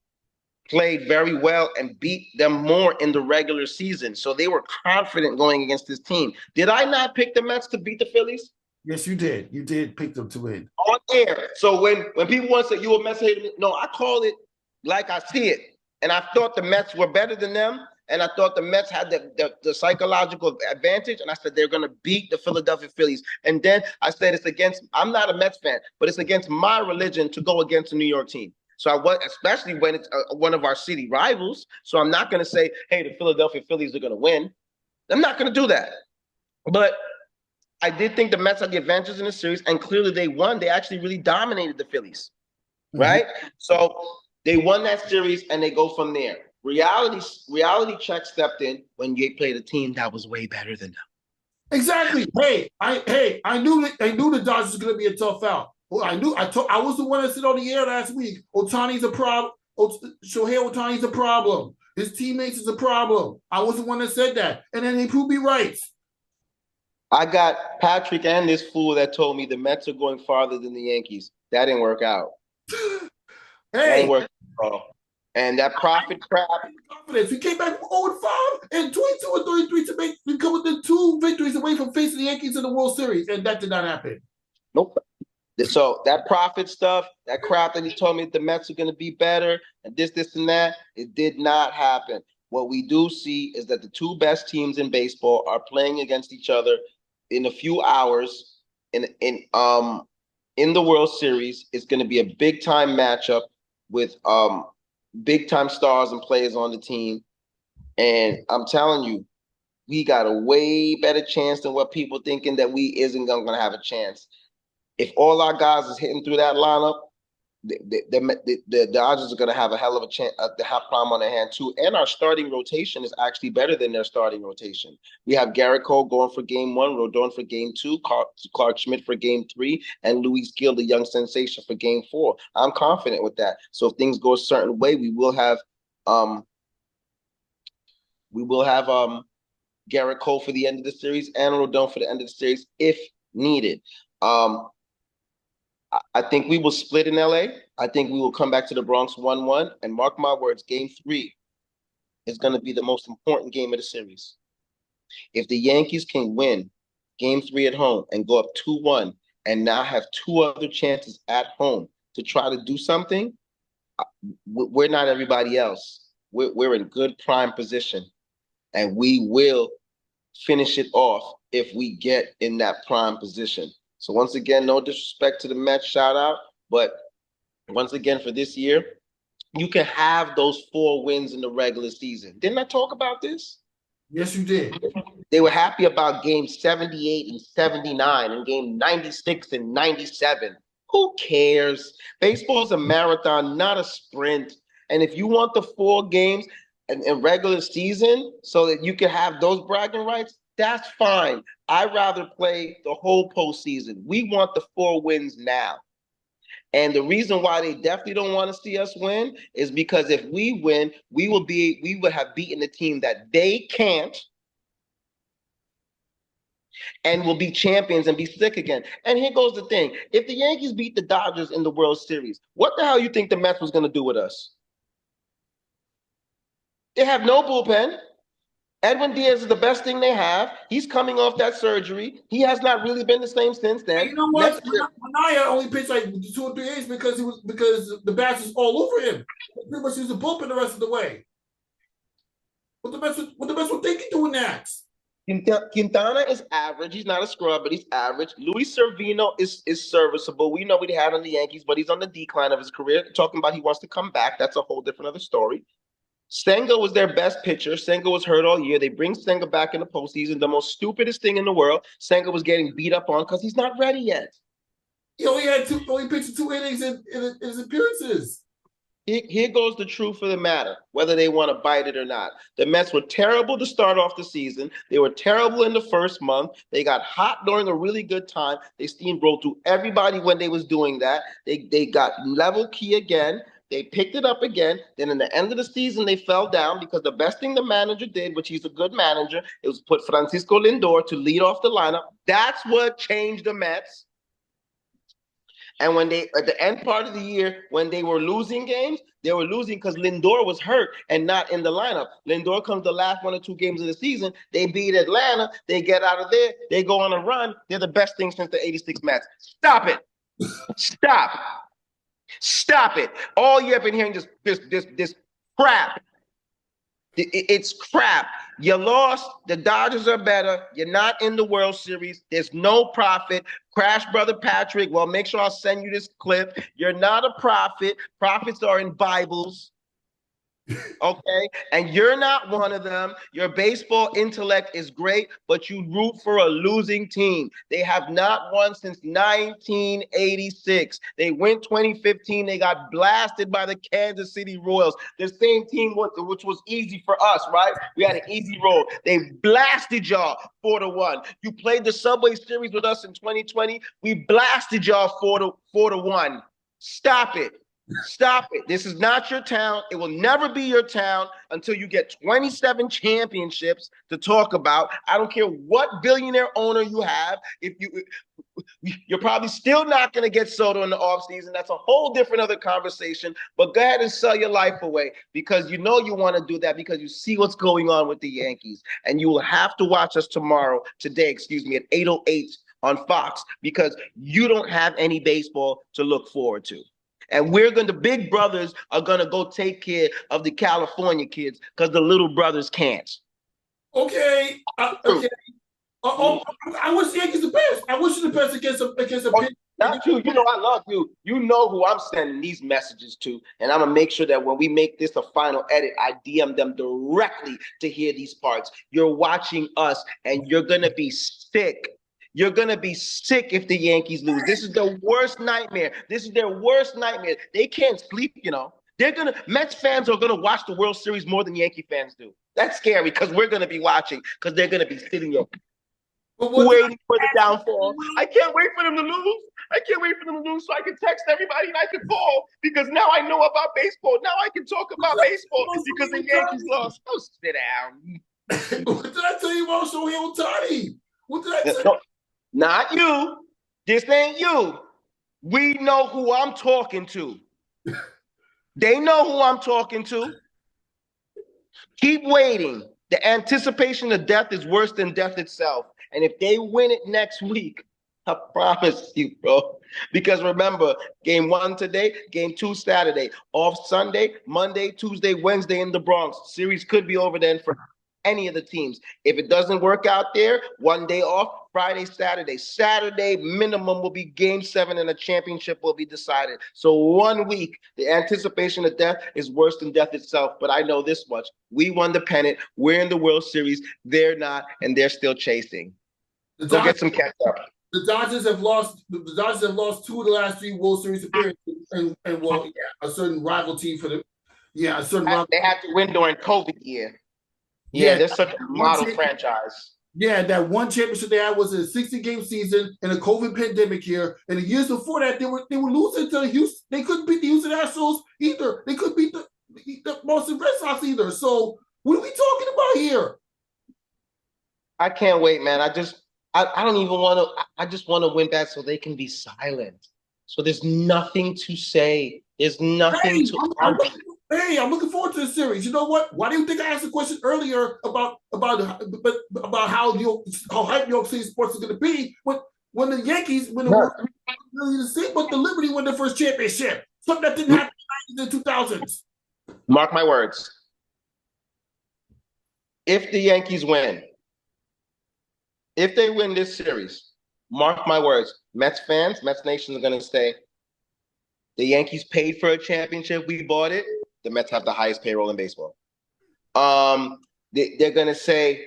played very well and beat them more in the regular season. So they were confident going against this team. Did I not pick the Mets to beat the Phillies? Yes, you did. You did pick them to win. On air. So when people want to say you a Mets hater, no, I call it like I see it. And I thought the Mets were better than them. And I thought the Mets had the psychological advantage. And I said, they're going to beat the Philadelphia Phillies. And then I said, I'm not a Mets fan, but it's against my religion to go against a New York team. So I was, especially when it's one of our city rivals. So I'm not going to say, hey, the Philadelphia Phillies are going to win. I'm not going to do that. But I did think the Mets had the advantage in the series. And clearly they won. They actually really dominated the Phillies. right? So they won that series and they go from there. Reality check stepped in when they played a team that was way better than them. Exactly. I knew the Dodgers was going to be a tough out. Well, I was the one that said on the air last week, Ohtani's a problem. Shohei Ohtani's a problem. His teammates is a problem. I was the one that said that. And then they proved me right. I got Patrick and this fool that told me the Mets are going farther than the Yankees. That didn't work out. That didn't work at all. And that profit crap. Confidence. We came back from 0-5 and 22-33 to become within 2 victories away from facing the Yankees in the World Series. And that did not happen. Nope. So that profit stuff, that crap that he told me the Mets are going to be better and this, and that, it did not happen. What we do see is that the two best teams in baseball are playing against each other in a few hours in the World Series. It's going to be a big time matchup with big time stars and players on the team. And I'm telling you, we got a way better chance than what people thinking that we isn't going to have a chance. If all our guys is hitting through that lineup, the Dodgers are going to have a hell of a chance to have prime on their hand too. And our starting rotation is actually better than their starting rotation. We have Garrett Cole going for game 1, Rodon for game 2, Clark Schmidt for game 3, and Luis Gil, the young sensation, for game 4. I'm confident with that. So if things go a certain way, we will have Garrett Cole for the end of the series and Rodon for the end of the series if needed. I think we will split in LA. I think we will come back to the Bronx 1-1. And mark my words, game 3 is going to be the most important game of the series. If the Yankees can win game 3 at home and go up 2-1 and now have 2 other chances at home to try to do something, we're not everybody else. We're in good prime position. And we will finish it off if we get in that prime position. So once again, no disrespect to the Mets, shout out. But once again, for this year, you can have those 4 wins in the regular season. Didn't I talk about this? Yes, you did. They were happy about game 78 and 79 and game 96 and 97. Who cares? Baseball is a marathon, not a sprint. And if you want the 4 games in regular season so that you can have those bragging rights, that's fine. I'd rather play the whole postseason. We want the 4 wins now. And the reason why they definitely don't want to see us win is because if we win, we would have beaten the team that they can't and will be champions and be sick again. And here goes the thing. If the Yankees beat the Dodgers in the World Series, what the hell you think the Mets was going to do with us? They have no bullpen. Edwin Diaz is the best thing they have. He's coming off that surgery. He has not really been the same since then. And you know what? Manaea only pitched like 2 or 3 innings because the bats was all over him. Pretty much he was a bullpen the rest of the way. What the Mets were thinking doing that? Quintana is average. He's not a scrub, but he's average. Luis Servino is serviceable. We know what he had on the Yankees, but he's on the decline of his career. Talking about he wants to come back. That's a whole different other story. Senga was their best pitcher. Senga was hurt all year. They bring Senga back in the postseason. The most stupidest thing in the world. Senga was getting beat up on because he's not ready yet. He only pitched 2 innings in his appearances. Here goes the truth of the matter, whether they want to bite it or not. The Mets were terrible to start off the season. They were terrible in the first month. They got hot during a really good time. They steamrolled through everybody when they was doing that. They got level key again. They picked it up again. Then in the end of the season, they fell down because the best thing the manager did, which he's a good manager, it was put Francisco Lindor to lead off the lineup. That's what changed the Mets. And when they, at the end part of the year, when they were losing games, they were losing because Lindor was hurt and not in the lineup. Lindor comes the last 1 or 2 games of the season. They beat Atlanta. They get out of there. They go on a run. They're the best thing since the 86 Mets. Stop it. Stop. Stop it. All year I've been hearing this crap. It's crap. You lost. The Dodgers are better. You're not in the World Series. There's no profit. Crash Brother Patrick. Well, make sure I'll send you this clip. You're not a prophet. Prophets are in Bibles. Okay, and you're not one of them. Your baseball intellect is great, but you root for a losing team. They have not won since 1986. They went 2015. They got blasted by the Kansas City Royals, the same team which was easy for us, right? We had an easy roll. They blasted y'all 4-1. You played the Subway Series with us in 2020. We blasted y'all 4-1. Stop it. Stop it. This is not your town. It will never be your town until you get 27 championships to talk about. I don't care what billionaire owner you have. You're probably still not going to get Soto in the offseason. That's a whole different other conversation. But go ahead and sell your life away because you know you want to do that because you see what's going on with the Yankees. And you will have to watch us today, at 8:08 on Fox because you don't have any baseball to look forward to. And the big brothers are going to go take care of the California kids because the little brothers can't. Okay. Okay. I wish the Yankees the best. I wish you the best against a Not you. You know I love you. You know who I'm sending these messages to. And I'm going to make sure that when we make this a final edit, I DM them directly to hear these parts. You're watching us and you're going to be sick. You're going to be sick if the Yankees lose. This is their worst nightmare. This is their worst nightmare. They can't sleep, Mets fans are going to watch the World Series more than Yankee fans do. That's scary because we're going to be watching because they're going to be sitting there waiting for the downfall. I can't wait for them to lose. I can't wait for them to lose so I can text everybody and I can call because now I know about baseball. Now I can talk about baseball because the Yankees lost. Oh, sit down. What did I tell you about Shohei Ohtani? What did I tell you? Not you. This ain't you. We know who I'm talking to. They know who I'm talking to. Keep waiting. The anticipation of death is worse than death itself. And if they win it next week, I promise you, bro. Because remember, game 1 today, game 2 Saturday, off Sunday, Monday, Tuesday, Wednesday in the Bronx. Series could be over then for any of the teams. If it doesn't work out there, 1 day off, Friday, Saturday. Saturday minimum will be game 7 and a championship will be decided. So 1 week, the anticipation of death is worse than death itself. But I know this much. We won the pennant. We're in the World Series. They're not, and they're still chasing. Go get some catch up. The Dodgers have lost 2 of the last 3 World Series appearances, and a certain rival team for them. Yeah, a certain rival. They had to win during COVID year. Yeah, they're such a model franchise. Yeah, that one championship they had was a 60-game season in a COVID pandemic year. And the years before that, they were losing to Houston. They couldn't beat the Houston Astros either. They couldn't beat the Boston Red Sox either. So what are we talking about here? I can't wait, man. I don't even want to. I just want to win back so they can be silent. So there's nothing to say. There's nothing to argue. I'm looking forward to the series. You know what? Why do you think I asked a question earlier about how hype New York City sports is going to be when the Yankees but the Liberty won their first championship? Something that didn't happen in the 2000s. Mark my words. If the Yankees win, if they win this series, mark my words, Mets fans, Mets Nation are going to say, the Yankees paid for a championship, we bought it. The Mets have the highest payroll in baseball. They're going to say,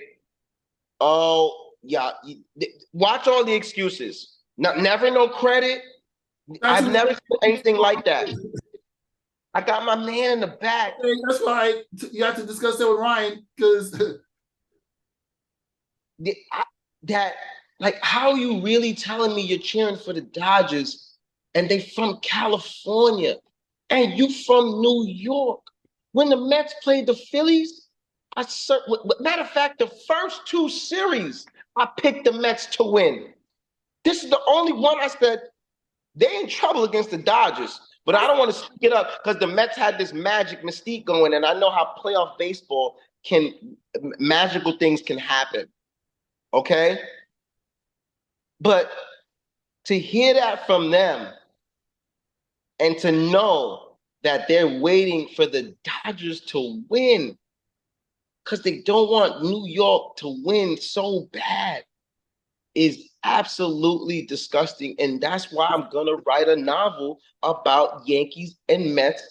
oh, yeah, watch all the excuses. Never no credit. I've never seen anything like that. I got my man in the back. That's why you have to discuss that with Ryan because how are you really telling me you're cheering for the Dodgers and they from California and you from New York? When the Mets played the Phillies, matter of fact, the first 2 series, I picked the Mets to win. This is the only one I said, they in trouble against the Dodgers. But I don't want to stick it up because the Mets had this magic mystique going, and I know how playoff baseball magical things can happen. Okay? But to hear that from them and to know that they're waiting for the Dodgers to win because they don't want New York to win so bad is absolutely disgusting. And that's why I'm going to write a novel about Yankees and Mets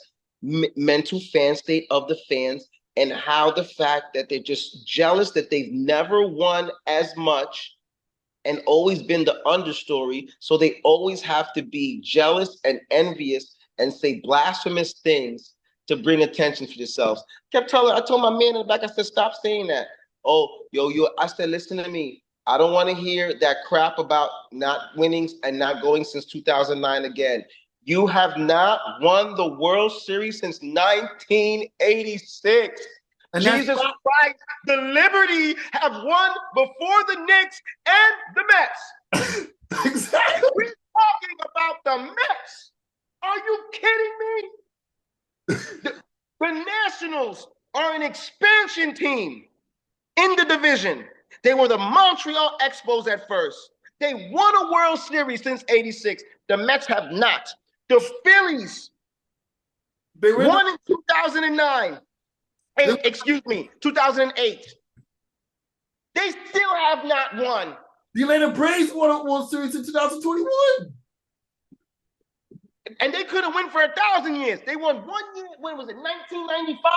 mental fan state of the fans, and how the fact that they're just jealous that they've never won as much and always been the understory. So they always have to be jealous and envious and say blasphemous things to bring attention for themselves. I told my man in the back, I said, stop saying that. Oh, I said, listen to me. I don't want to hear that crap about not winning and not going since 2009 again. You have not won the World Series since 1986. And Jesus Christ, the Liberty have won before the Knicks and the Mets. Exactly. We're talking about the Mets. Are you kidding me? The Nationals are an expansion team in the division. They were the Montreal Expos at first. They won a World Series since '86. The Mets have not. The Phillies won in 2009. 2008. They still have not won. The Atlanta Braves won a World Series in 2021. And they couldn't win for 1,000 years. They won 1 year, when was it, 1995?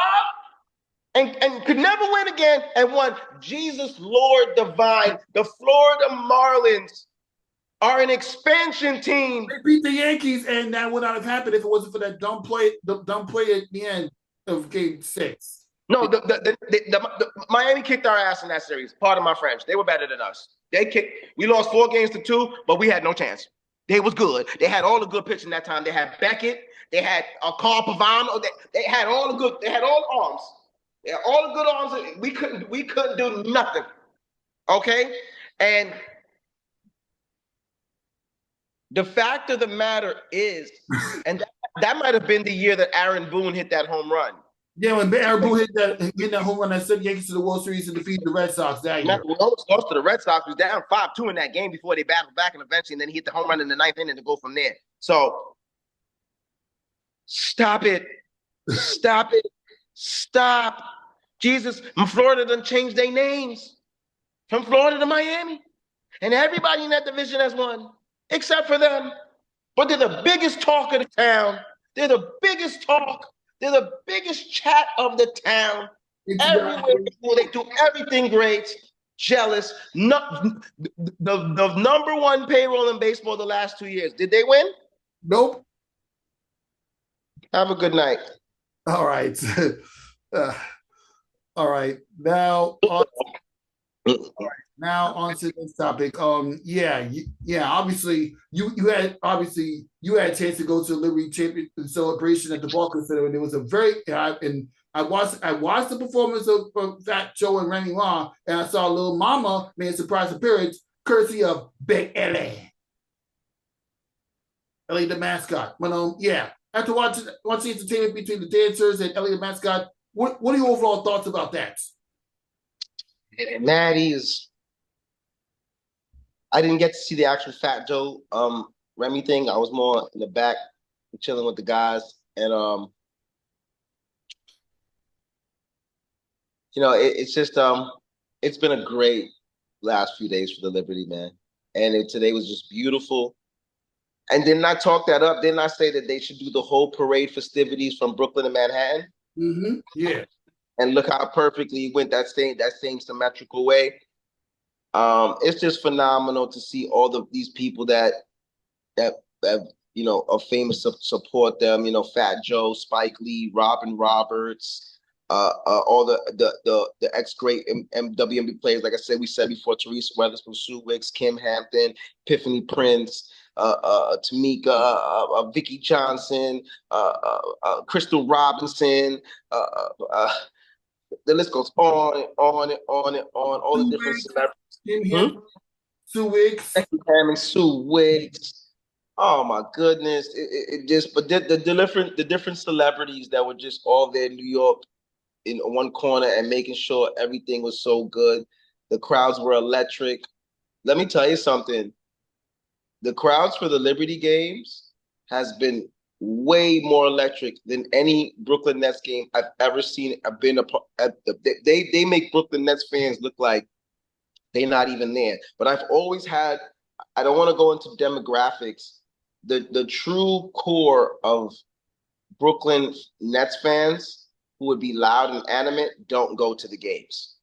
And could never win again, and won. Jesus Lord Divine. The Florida Marlins are an expansion team. They beat the Yankees, and that would not have happened if it wasn't for that dumb play at the end of Game 6. No, the Miami kicked our ass in that series. Pardon my French. They were better than us. We lost 4-2, but we had no chance. They was good. They had all the good pitching that time. They had Beckett. They had Carl Pavano. They had all the good. They had all the arms. They had all the good arms. We couldn't do nothing. Okay, and the fact of the matter is, and that might have been the year that Aaron Boone hit that home run. Yeah, when Aaron Boone hit that home run that sent Yankees to the World Series and defeated the Red Sox that year. We almost lost to the Red Sox. We was down 5-2 in that game before they battled back, and eventually, and then he hit the home run in the 9th inning to go from there. So, stop it. Stop it. Stop. Jesus, Florida done changed their names from Florida to Miami. And everybody in that division has won, except for them. But they're the biggest talk of the town. They're the biggest talk. They're the biggest chat of the town. Everywhere they do everything great. Jealous. The number one payroll in baseball the last 2 years. Did they win? Nope. Have a good night. All right. All right. Now on to this topic. Obviously you had a chance to go to the Liberty Championship celebration at the Barclays Center, and it was a very and I watched the performance of Fat Joe and Randy Long, and I saw Little Mama made a surprise appearance courtesy of Big Ellie the mascot. But after watching the entertainment between the dancers and Ellie the mascot, what are your overall thoughts about that? I didn't get to see the actual Fat Joe Remy thing. I was more in the back chilling with the guys. And it's just it's been a great last few days for the Liberty, man. And today was just beautiful. And didn't I talk that up? Didn't I say that they should do the whole parade festivities from Brooklyn to Manhattan? Mm-hmm. Yeah. And look how perfectly it went that same symmetrical way. It's just phenomenal to see all these people that are famous to support them. Fat Joe, Spike Lee, Robin Roberts, all the ex-great WNBa players. Like I said, we said before, Teresa Weatherspoon, Sue Wicks, Kim Hampton, Epiphany Prince, Tamika, Vicky Johnson, Crystal Robinson. The list goes on and on and on and on. All the different celebrities. Sue Wicks. Sue Wicks. Oh my goodness! The different celebrities that were just all there in New York in one corner and making sure everything was so good. The crowds were electric. Let me tell you something. The crowds for the Liberty games has been way more electric than any Brooklyn Nets game I've ever seen. I've been they make Brooklyn Nets fans look like they're not even there. But I've always had, I don't want to go into demographics, the true core of Brooklyn Nets fans who would be loud and animate don't go to the games.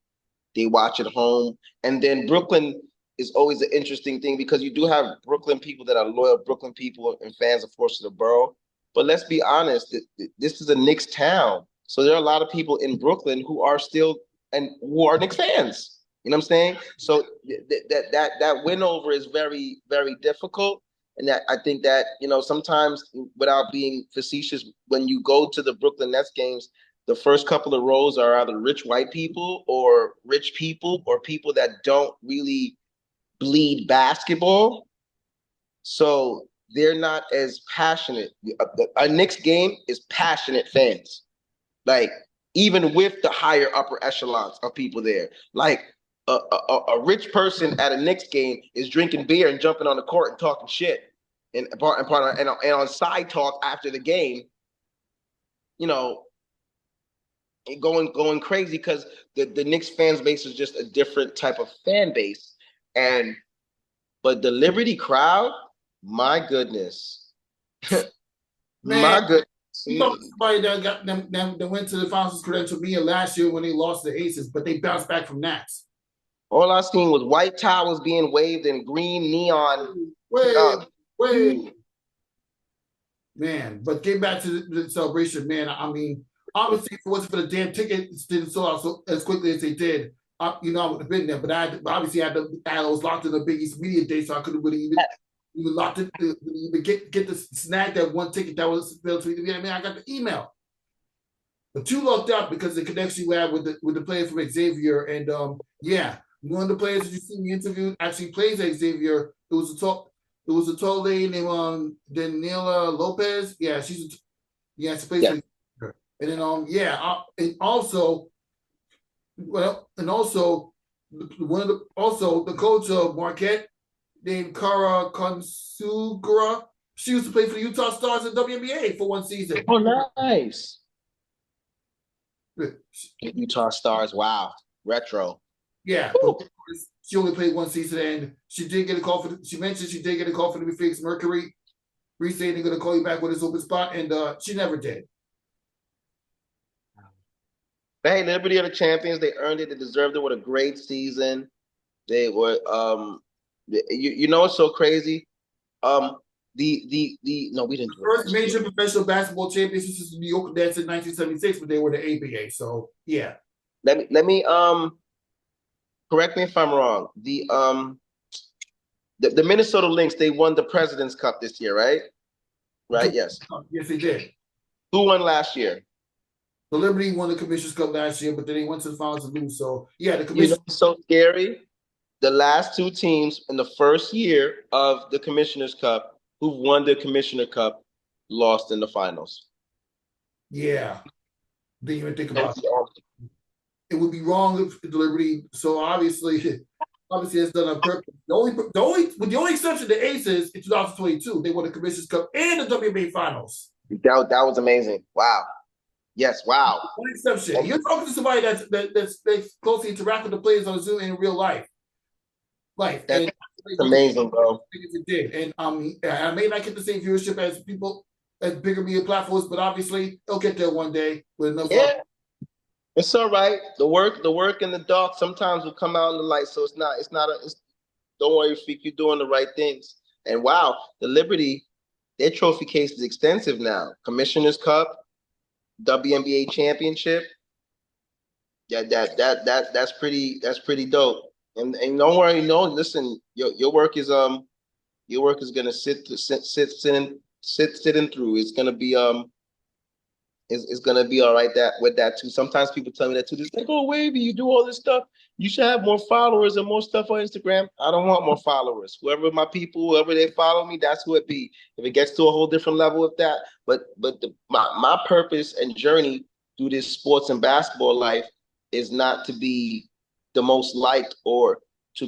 They watch at home. And then Brooklyn is always an interesting thing because you do have Brooklyn people that are loyal Brooklyn people and fans, of course, of the borough. But let's be honest, this is a Knicks town. So there are a lot of people in Brooklyn who are still and who are Knicks fans. You know what I'm saying? So that win over is very, very difficult. And that I think that, sometimes without being facetious, when you go to the Brooklyn Nets games, the first couple of rows are either rich white people or rich people or people that don't really bleed basketball. So they're not as passionate. A Knicks game is passionate fans. Like, even with the higher upper echelons of people there. Like, a rich person at a Knicks game is drinking beer and jumping on the court and talking shit. And on side talk after the game, going crazy because the Knicks fans base is just a different type of fan base. But the Liberty crowd, my goodness. My goodness. Somebody that got them that went to the finals credential being last year when they lost the Aces, but they bounced back from that. All I seen was white towels being waved and green neon. Wait. Man, but get back to the celebration, man. I mean, obviously, if it wasn't for the damn tickets didn't sell out so as quickly as they did, I would have been there. But I was locked in the Big East Media Day, so I couldn't really even locked it to even get the snag that one ticket that was built to me. I mean, I got the email. But you looked up because the connection you had with the player from Xavier, and one of the players that you see in the interview actually plays Xavier. It was a tall lady named Daniela Lopez. Yeah, she plays for Xavier. And then the coach of Marquette named Kara Konsugura. She used to play for the Utah Stars in WNBa for one season. Oh, nice. Utah Stars, wow. Retro. Yeah, she only played one season, and she did get a call she mentioned she did get a call for the Phoenix Mercury. Saying they're going to call you back with his open spot, and she never did. But hey, Liberty are the champions. They earned it. They deserved it. What a great season. They were, it's so crazy. No, we didn't. The first major professional basketball championship was the New York Nets in 1976, but they were the ABA. So yeah. Let me correct me if I'm wrong. The Minnesota Lynx, they won the President's Cup this year, right? Right. Yes. Yes, they did. Who won last year? The Liberty won the Commissioner's Cup last year, but then they went to the finals and lose. So yeah, the Commissioner's so scary. The last two teams in the first year of the Commissioner's Cup who won the Commissioner Cup lost in the finals. Yeah. Didn't even think about it. It would be wrong if the Liberty. So obviously it's done on purpose. With the only exception, the Aces in 2022, they won the Commissioner's Cup and the WNBa Finals. That was amazing. Wow. Yes. Wow. One exception. You're talking to somebody that's closely interact with the players on Zoom in real life. That's amazing, bro. It did, and I may not get the same viewership as people at bigger media platforms, but obviously they'll get there one day with enough. Yeah, it's all right. The work in the dark sometimes will come out in the light. So don't worry, Freak, you're doing the right things. And wow, the Liberty, their trophy case is extensive now. Commissioner's Cup, WNBa Championship. Yeah, that's pretty dope. And don't worry, listen, your work is gonna sit in through. It's gonna be it's gonna be all right with that too. Sometimes people tell me that too. It's like, oh, Wavy, you do all this stuff. You should have more followers and more stuff on Instagram. I don't want more followers. Whoever they follow me, that's who it be. If it gets to a whole different level with that, but my purpose and journey through this sports and basketball life is not to be the most liked or to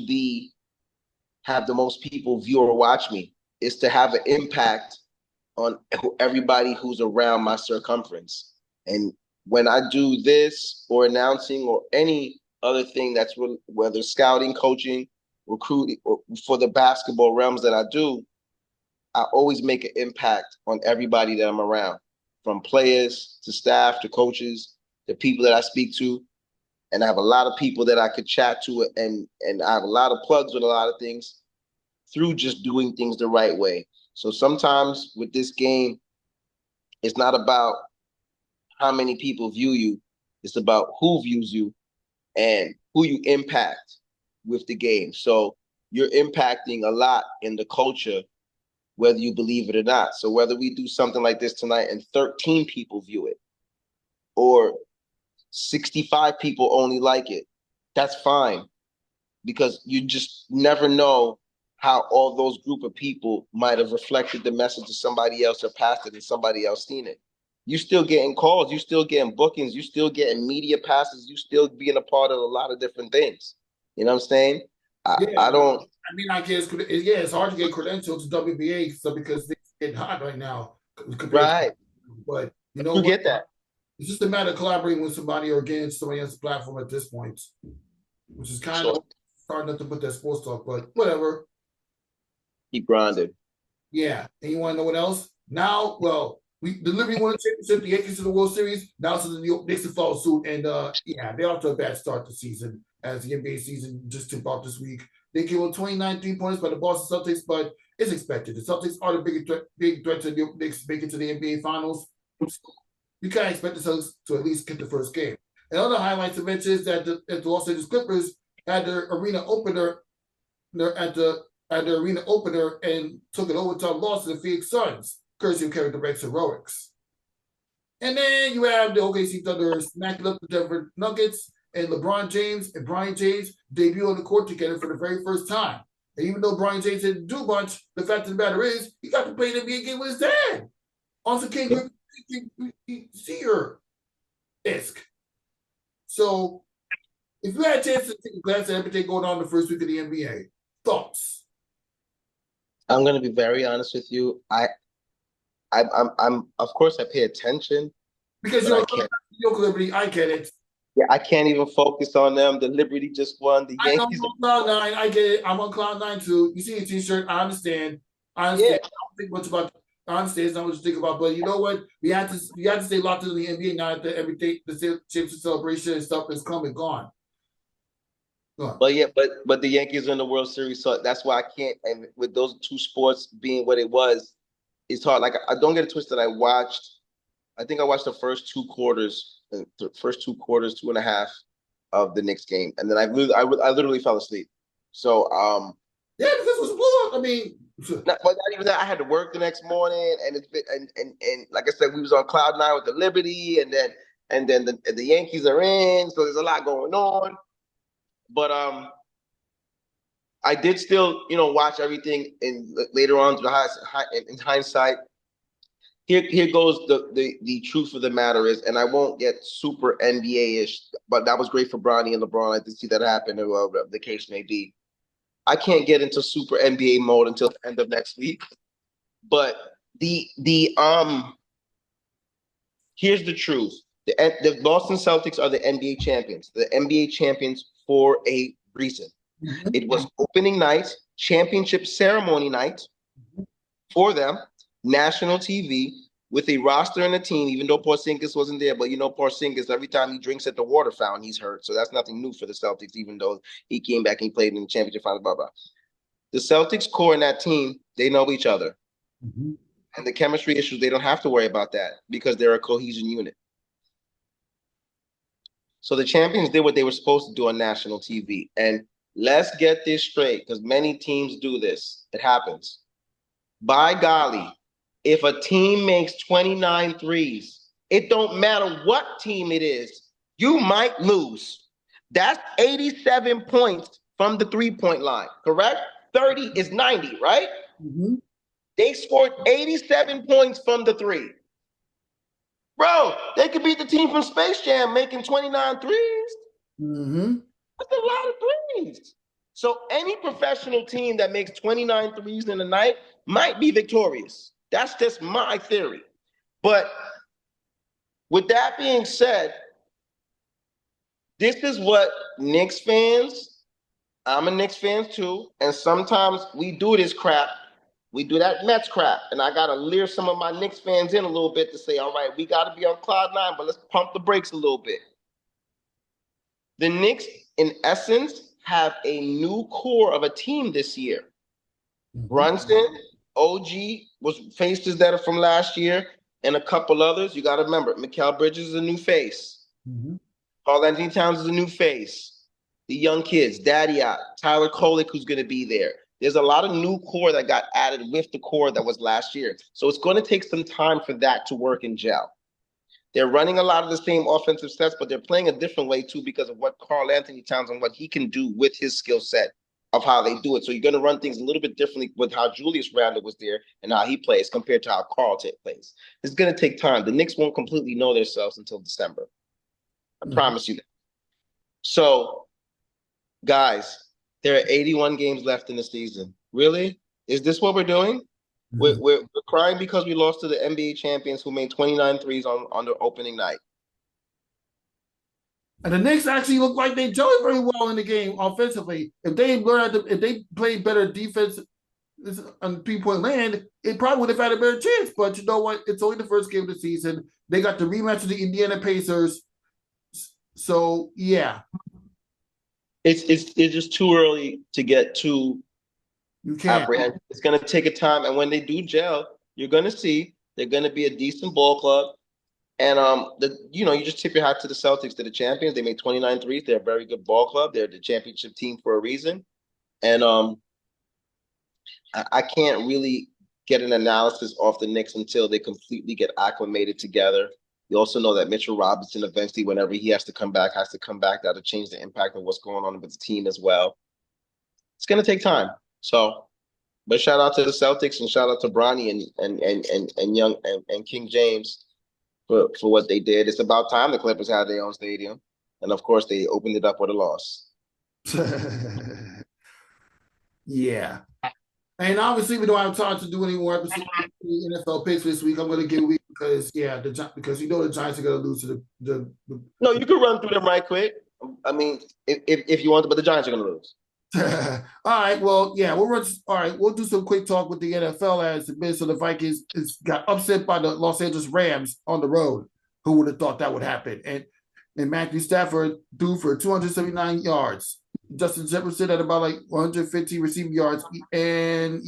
have the most people view or watch me. Is to have an impact on everybody who's around my circumference. And when I do this or announcing or any other thing that's whether scouting, coaching, recruiting, or for the basketball realms that I do, I always make an impact on everybody that I'm around. from players to staff to coaches, the people that I speak to. And I have a lot of people that I could chat to, and I have a lot of plugs with a lot of things through just doing things the right way. So sometimes with this game, it's not about how many people view you. It's about who views you and who you impact with the game. So you're impacting a lot in the culture, whether you believe it or not. So whether we do something like this tonight and 13 people view it, or 65 people only like it, that's fine, because you just never know how all those group of people might have reflected the message to somebody else or passed it and somebody else seen it. You still getting calls, you still getting bookings, you still getting media passes, you still being a part of a lot of different things. You know what I'm saying? I don't. I mean, I guess it's hard to get credentials to WNBA because they're getting hot right now. Right. But you know you what? Get that. It's just a matter of collaborating with somebody or against somebody else's platform at this point, which is kind of starting to put that sports talk. But whatever. Keep grinding. Yeah. And you want to know what else? Now, well, we Liberty won the championship, the Yankees in the World Series. Now it's the New York Knicks to follow suit, and they're off to a bad start this season as the NBA season just took off this week. They gave up 29 3-pointers by the Boston Celtics, but it's expected. The Celtics are the big threat to the New York Knicks making to the NBA Finals. You can't expect the Celtics to at least get the first game. And other highlights to mention is that the Los Angeles Clippers had their arena opener at the arena opener and took an overtime loss to the Phoenix Suns, courtesy of Kevin Durant's heroics. And then you have the OKC Thunder smacking up the Denver Nuggets, and LeBron James and Brian James debut on the court together for the very first time. And even though Brian James didn't do much, the fact of the matter is he got to play an NBA game with his dad on some King Seer-esque. So if you had a chance to take a glance at everything going on in the first week of the NBA, thoughts? I'm going to be very honest with you. I'm of course I pay attention because you're Liberty. I get it. Yeah, I can't even focus on them. The Liberty just won. The Yankees. I'm on Cloud 9. I get it. I'm on Cloud 9 too. You see a T-shirt. I understand. Yeah. I don't think much about. I understand. It's not much to think about. But you know what? We have to stay locked into the NBA now that everything, the championship celebration and stuff is come and gone. But yeah, but the Yankees are in the World Series, so that's why I can't. And with those two sports being what it was, it's hard. Like, I don't get it twisted. I think I watched the first two quarters, 2.5 of the Knicks game, and then I literally fell asleep. So yeah, because it was blowout. I mean, not even that. I had to work the next morning, and it's been and like I said, we was on cloud 9 with the Liberty, and then the Yankees are in, so there's a lot going on. But I did still, watch everything, and later on, in hindsight, here goes the truth of the matter is, and I won't get super NBA-ish, but that was great for Bronny and LeBron. I did see that happen, or whatever the case may be. I can't get into super NBA mode until the end of next week. But here's the truth. The Boston Celtics are the NBA champions. The NBA champions for a reason. Mm-hmm. It was opening night, championship ceremony night for them, national TV, with a roster and a team, even though Porzingis wasn't there. But Porzingis, every time he drinks at the water fountain, he's hurt. So that's nothing new for the Celtics, even though he came back and he played in the championship final, blah, blah. The Celtics core and that team, they know each other. Mm-hmm. And the chemistry issues, they don't have to worry about that because they're a cohesion unit. So the champions did what they were supposed to do on national TV. And let's get this straight, because many teams do this. It happens. By golly, if a team makes 29 threes, it don't matter what team it is, you might lose. That's 87 points from the three-point line, correct? 30 is 90, right? Mm-hmm. They scored 87 points from the three. Bro, they could beat the team from Space Jam making 29 threes. Mm-hmm. That's a lot of threes. So any professional team that makes 29 threes in a night might be victorious. That's just my theory. But with that being said, this is what Knicks fans, I'm a Knicks fan too, and sometimes we do this crap we do that Mets crap, and I gotta lure some of my Knicks fans in a little bit to say, all right, we gotta be on cloud nine, but let's pump the brakes a little bit. The Knicks, in essence, have a new core of a team this year. Brunson, OG was faces that are from last year, and a couple others. You got to remember, Mikal Bridges is a new face. Karl Anthony Towns is a new face. The young kids, Daddy Out, Tyler Kolek, who's going to be there. There's a lot of new core that got added with the core that was last year. So it's going to take some time for that to work and gel. They're running a lot of the same offensive sets, but they're playing a different way too because of what Karl Anthony Towns and what he can do with his skill set of how they do it. So you're going to run things a little bit differently with how Julius Randle was there and how he plays compared to how Karl plays. It's going to take time. The Knicks won't completely know themselves until December. I promise you that. So, guys, there are 81 games left in the season. Really? Is this what we're doing? We're crying because we lost to the NBA champions who made 29 threes on their opening night. And the Knicks actually look like they juggled very well in the game offensively. If they played better defense on 3-point land, it probably would have had a better chance. But you know what? It's only the first game of the season. They got the rematch of the Indiana Pacers. So yeah, it's just too early to get too apprehensive. It's going to take a time, and when they do gel, you're going to see they're going to be a decent ball club. And you just tip your hat to the Celtics, to the champions. They made 29 threes. They're a very good ball club. They're the championship team for a reason. And I can't really get an analysis off the Knicks until they completely get acclimated together. You also know that Mitchell Robinson eventually, whenever he has to come back. That'll change the impact of what's going on with the team as well. It's going to take time. So, but shout out to the Celtics and shout out to Bronny and Young and King James for what they did. It's about time the Clippers had their own stadium. And of course, they opened it up with a loss. Yeah. And obviously, we don't have time to do any more episodes of the NFL picks this week. I'm going to give a week because you know the Giants are going to lose to the. No, you can run through them right quick. I mean, if you want to, but the Giants are going to lose. All right. Well, yeah, we'll do some quick talk with the NFL as the Minnesota Vikings got upset by the Los Angeles Rams on the road. Who would have thought that would happen? And Matthew Stafford threw for 279 yards. Justin Jefferson had about 150 receiving yards, and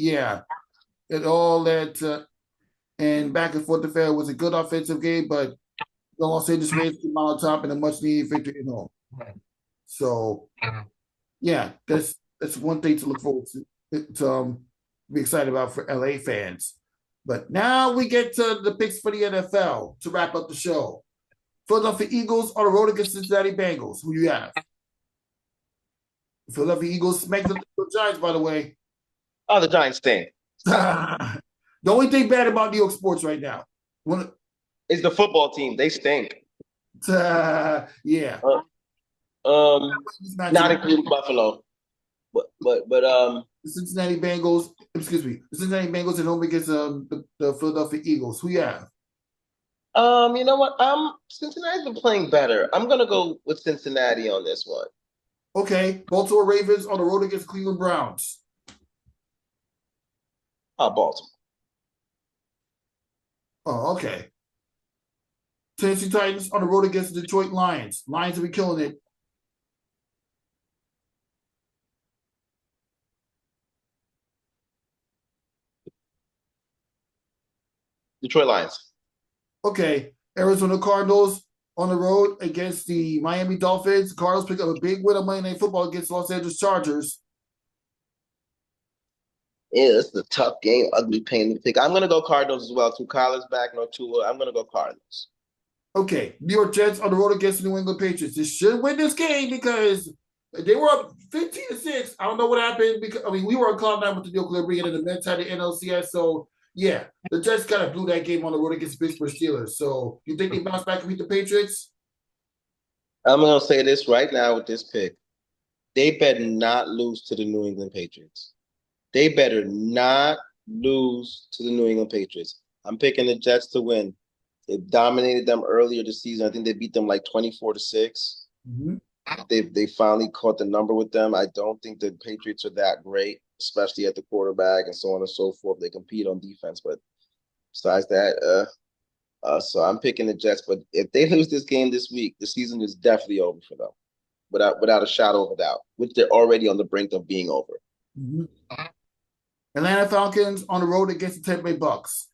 and all that, and back and forth affair was a good offensive game, but the Los Angeles Rams came out on top and a much needed victory at home. So, yeah, that's one thing to look forward to be excited about for LA fans. But now we get to the picks for the NFL to wrap up the show. Philadelphia Eagles on the road against Cincinnati Bengals. Who do you have? Philadelphia Eagles smacked the Giants, by the way. Oh, the Giants stink. The only thing bad about New York sports right now is the football team. They stink. Yeah. Not including Buffalo, but the Cincinnati Bengals. Excuse me, the Cincinnati Bengals at home against the Philadelphia Eagles. Who you have? You know what? Cincinnati's been playing better. I'm gonna go with Cincinnati on this one. Okay, Baltimore Ravens on the road against Cleveland Browns. Baltimore. Oh, okay. Tennessee Titans on the road against the Detroit Lions. Lions will be killing it. Detroit Lions. Okay, Arizona Cardinals on the road against the Miami Dolphins. Cardinals pick up a big win on Monday Night Football against Los Angeles Chargers. Yeah, this is a tough game. Ugly pain to pick. I'm going to go Cardinals as well. Two Kyler's back, no Tua. I'm going to go Cardinals. Okay, New York Jets on the road against the New England Patriots. They should win this game because they were up 15-6. I don't know what happened because we were on cloud nine with the New York Liberty and the Mets had the NLCS. So yeah, the Jets kind of blew that game on the road against the Pittsburgh Steelers. So you think they bounce back and beat the Patriots? I'm going to say this right now with this pick. They better not lose to the New England Patriots. They better not lose to the New England Patriots. I'm picking the Jets to win. They dominated them earlier this season. I think they beat them 24-6. Mm-hmm. They finally caught the number with them. I don't think the Patriots are that great. especially at the quarterback and so on and so forth. They compete on defense, but besides that, so I'm picking the Jets. But if they lose this game this week, the season is definitely over for them, without a shadow of a doubt, which they're already on the brink of being over. Mm-hmm. Atlanta Falcons on the road against the Tampa Bay Bucks.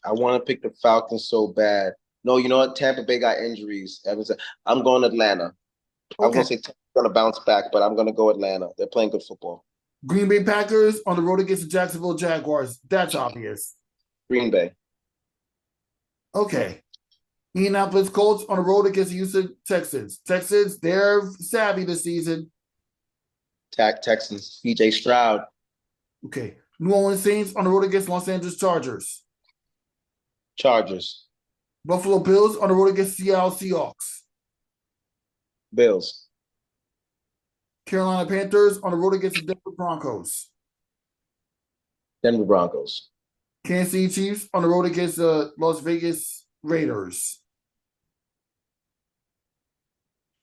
I want to pick the Falcons so bad. No, you know what? Tampa Bay got injuries. I'm going Atlanta. Okay. I was going to say Tampa's going to bounce back, but I'm going to go Atlanta. They're playing good football. Green Bay Packers on the road against the Jacksonville Jaguars. That's obvious. Green Bay. Okay. Indianapolis Colts on the road against the Houston Texans. Texans, they're savvy this season. Texans. C.J. Stroud. Okay. New Orleans Saints on the road against Los Angeles Chargers. Chargers. Buffalo Bills on the road against Seattle Seahawks. Bills. Carolina Panthers on the road against the Denver Broncos. Denver Broncos. Kansas City Chiefs on the road against the Las Vegas Raiders.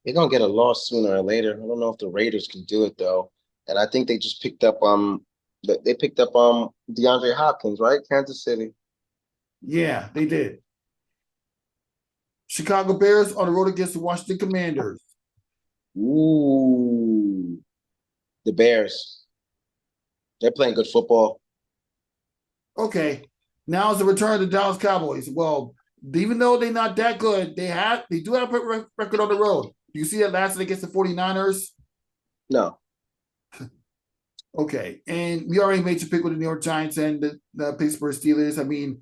They're gonna get a loss sooner or later. I don't know if the Raiders can do it though. And I think they just picked up DeAndre Hopkins, right? Kansas City. Yeah, they did. Chicago Bears on the road against the Washington Commanders. Ooh. The Bears. They're playing good football. Okay. Now it's the return of the Dallas Cowboys. Well, even though they're not that good, they do have a record on the road. Do you see that last night against the 49ers? No. Okay. And we already made your pick with the New York Giants and the Pittsburgh Steelers. I mean,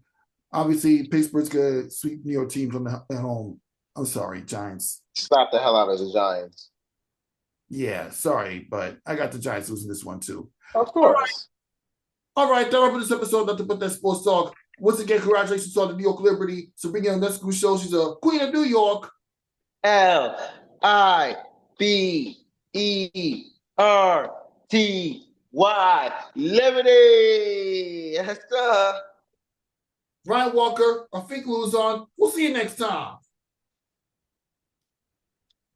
obviously, Pittsburgh's going to sweep New York teams at home. I'm sorry, Giants. Slap the hell out of the Giants. Yeah, sorry, but I got the Giants losing this one too. Of course. All right, that wraps up this episode. Not to put that sports talk. Once again, congratulations on the New York Liberty. Sabrina Ionescu show she's a queen of New York. Liberty. Liberty. Yes, sir. Ryan Walker, I think Luzon. We'll see you next time.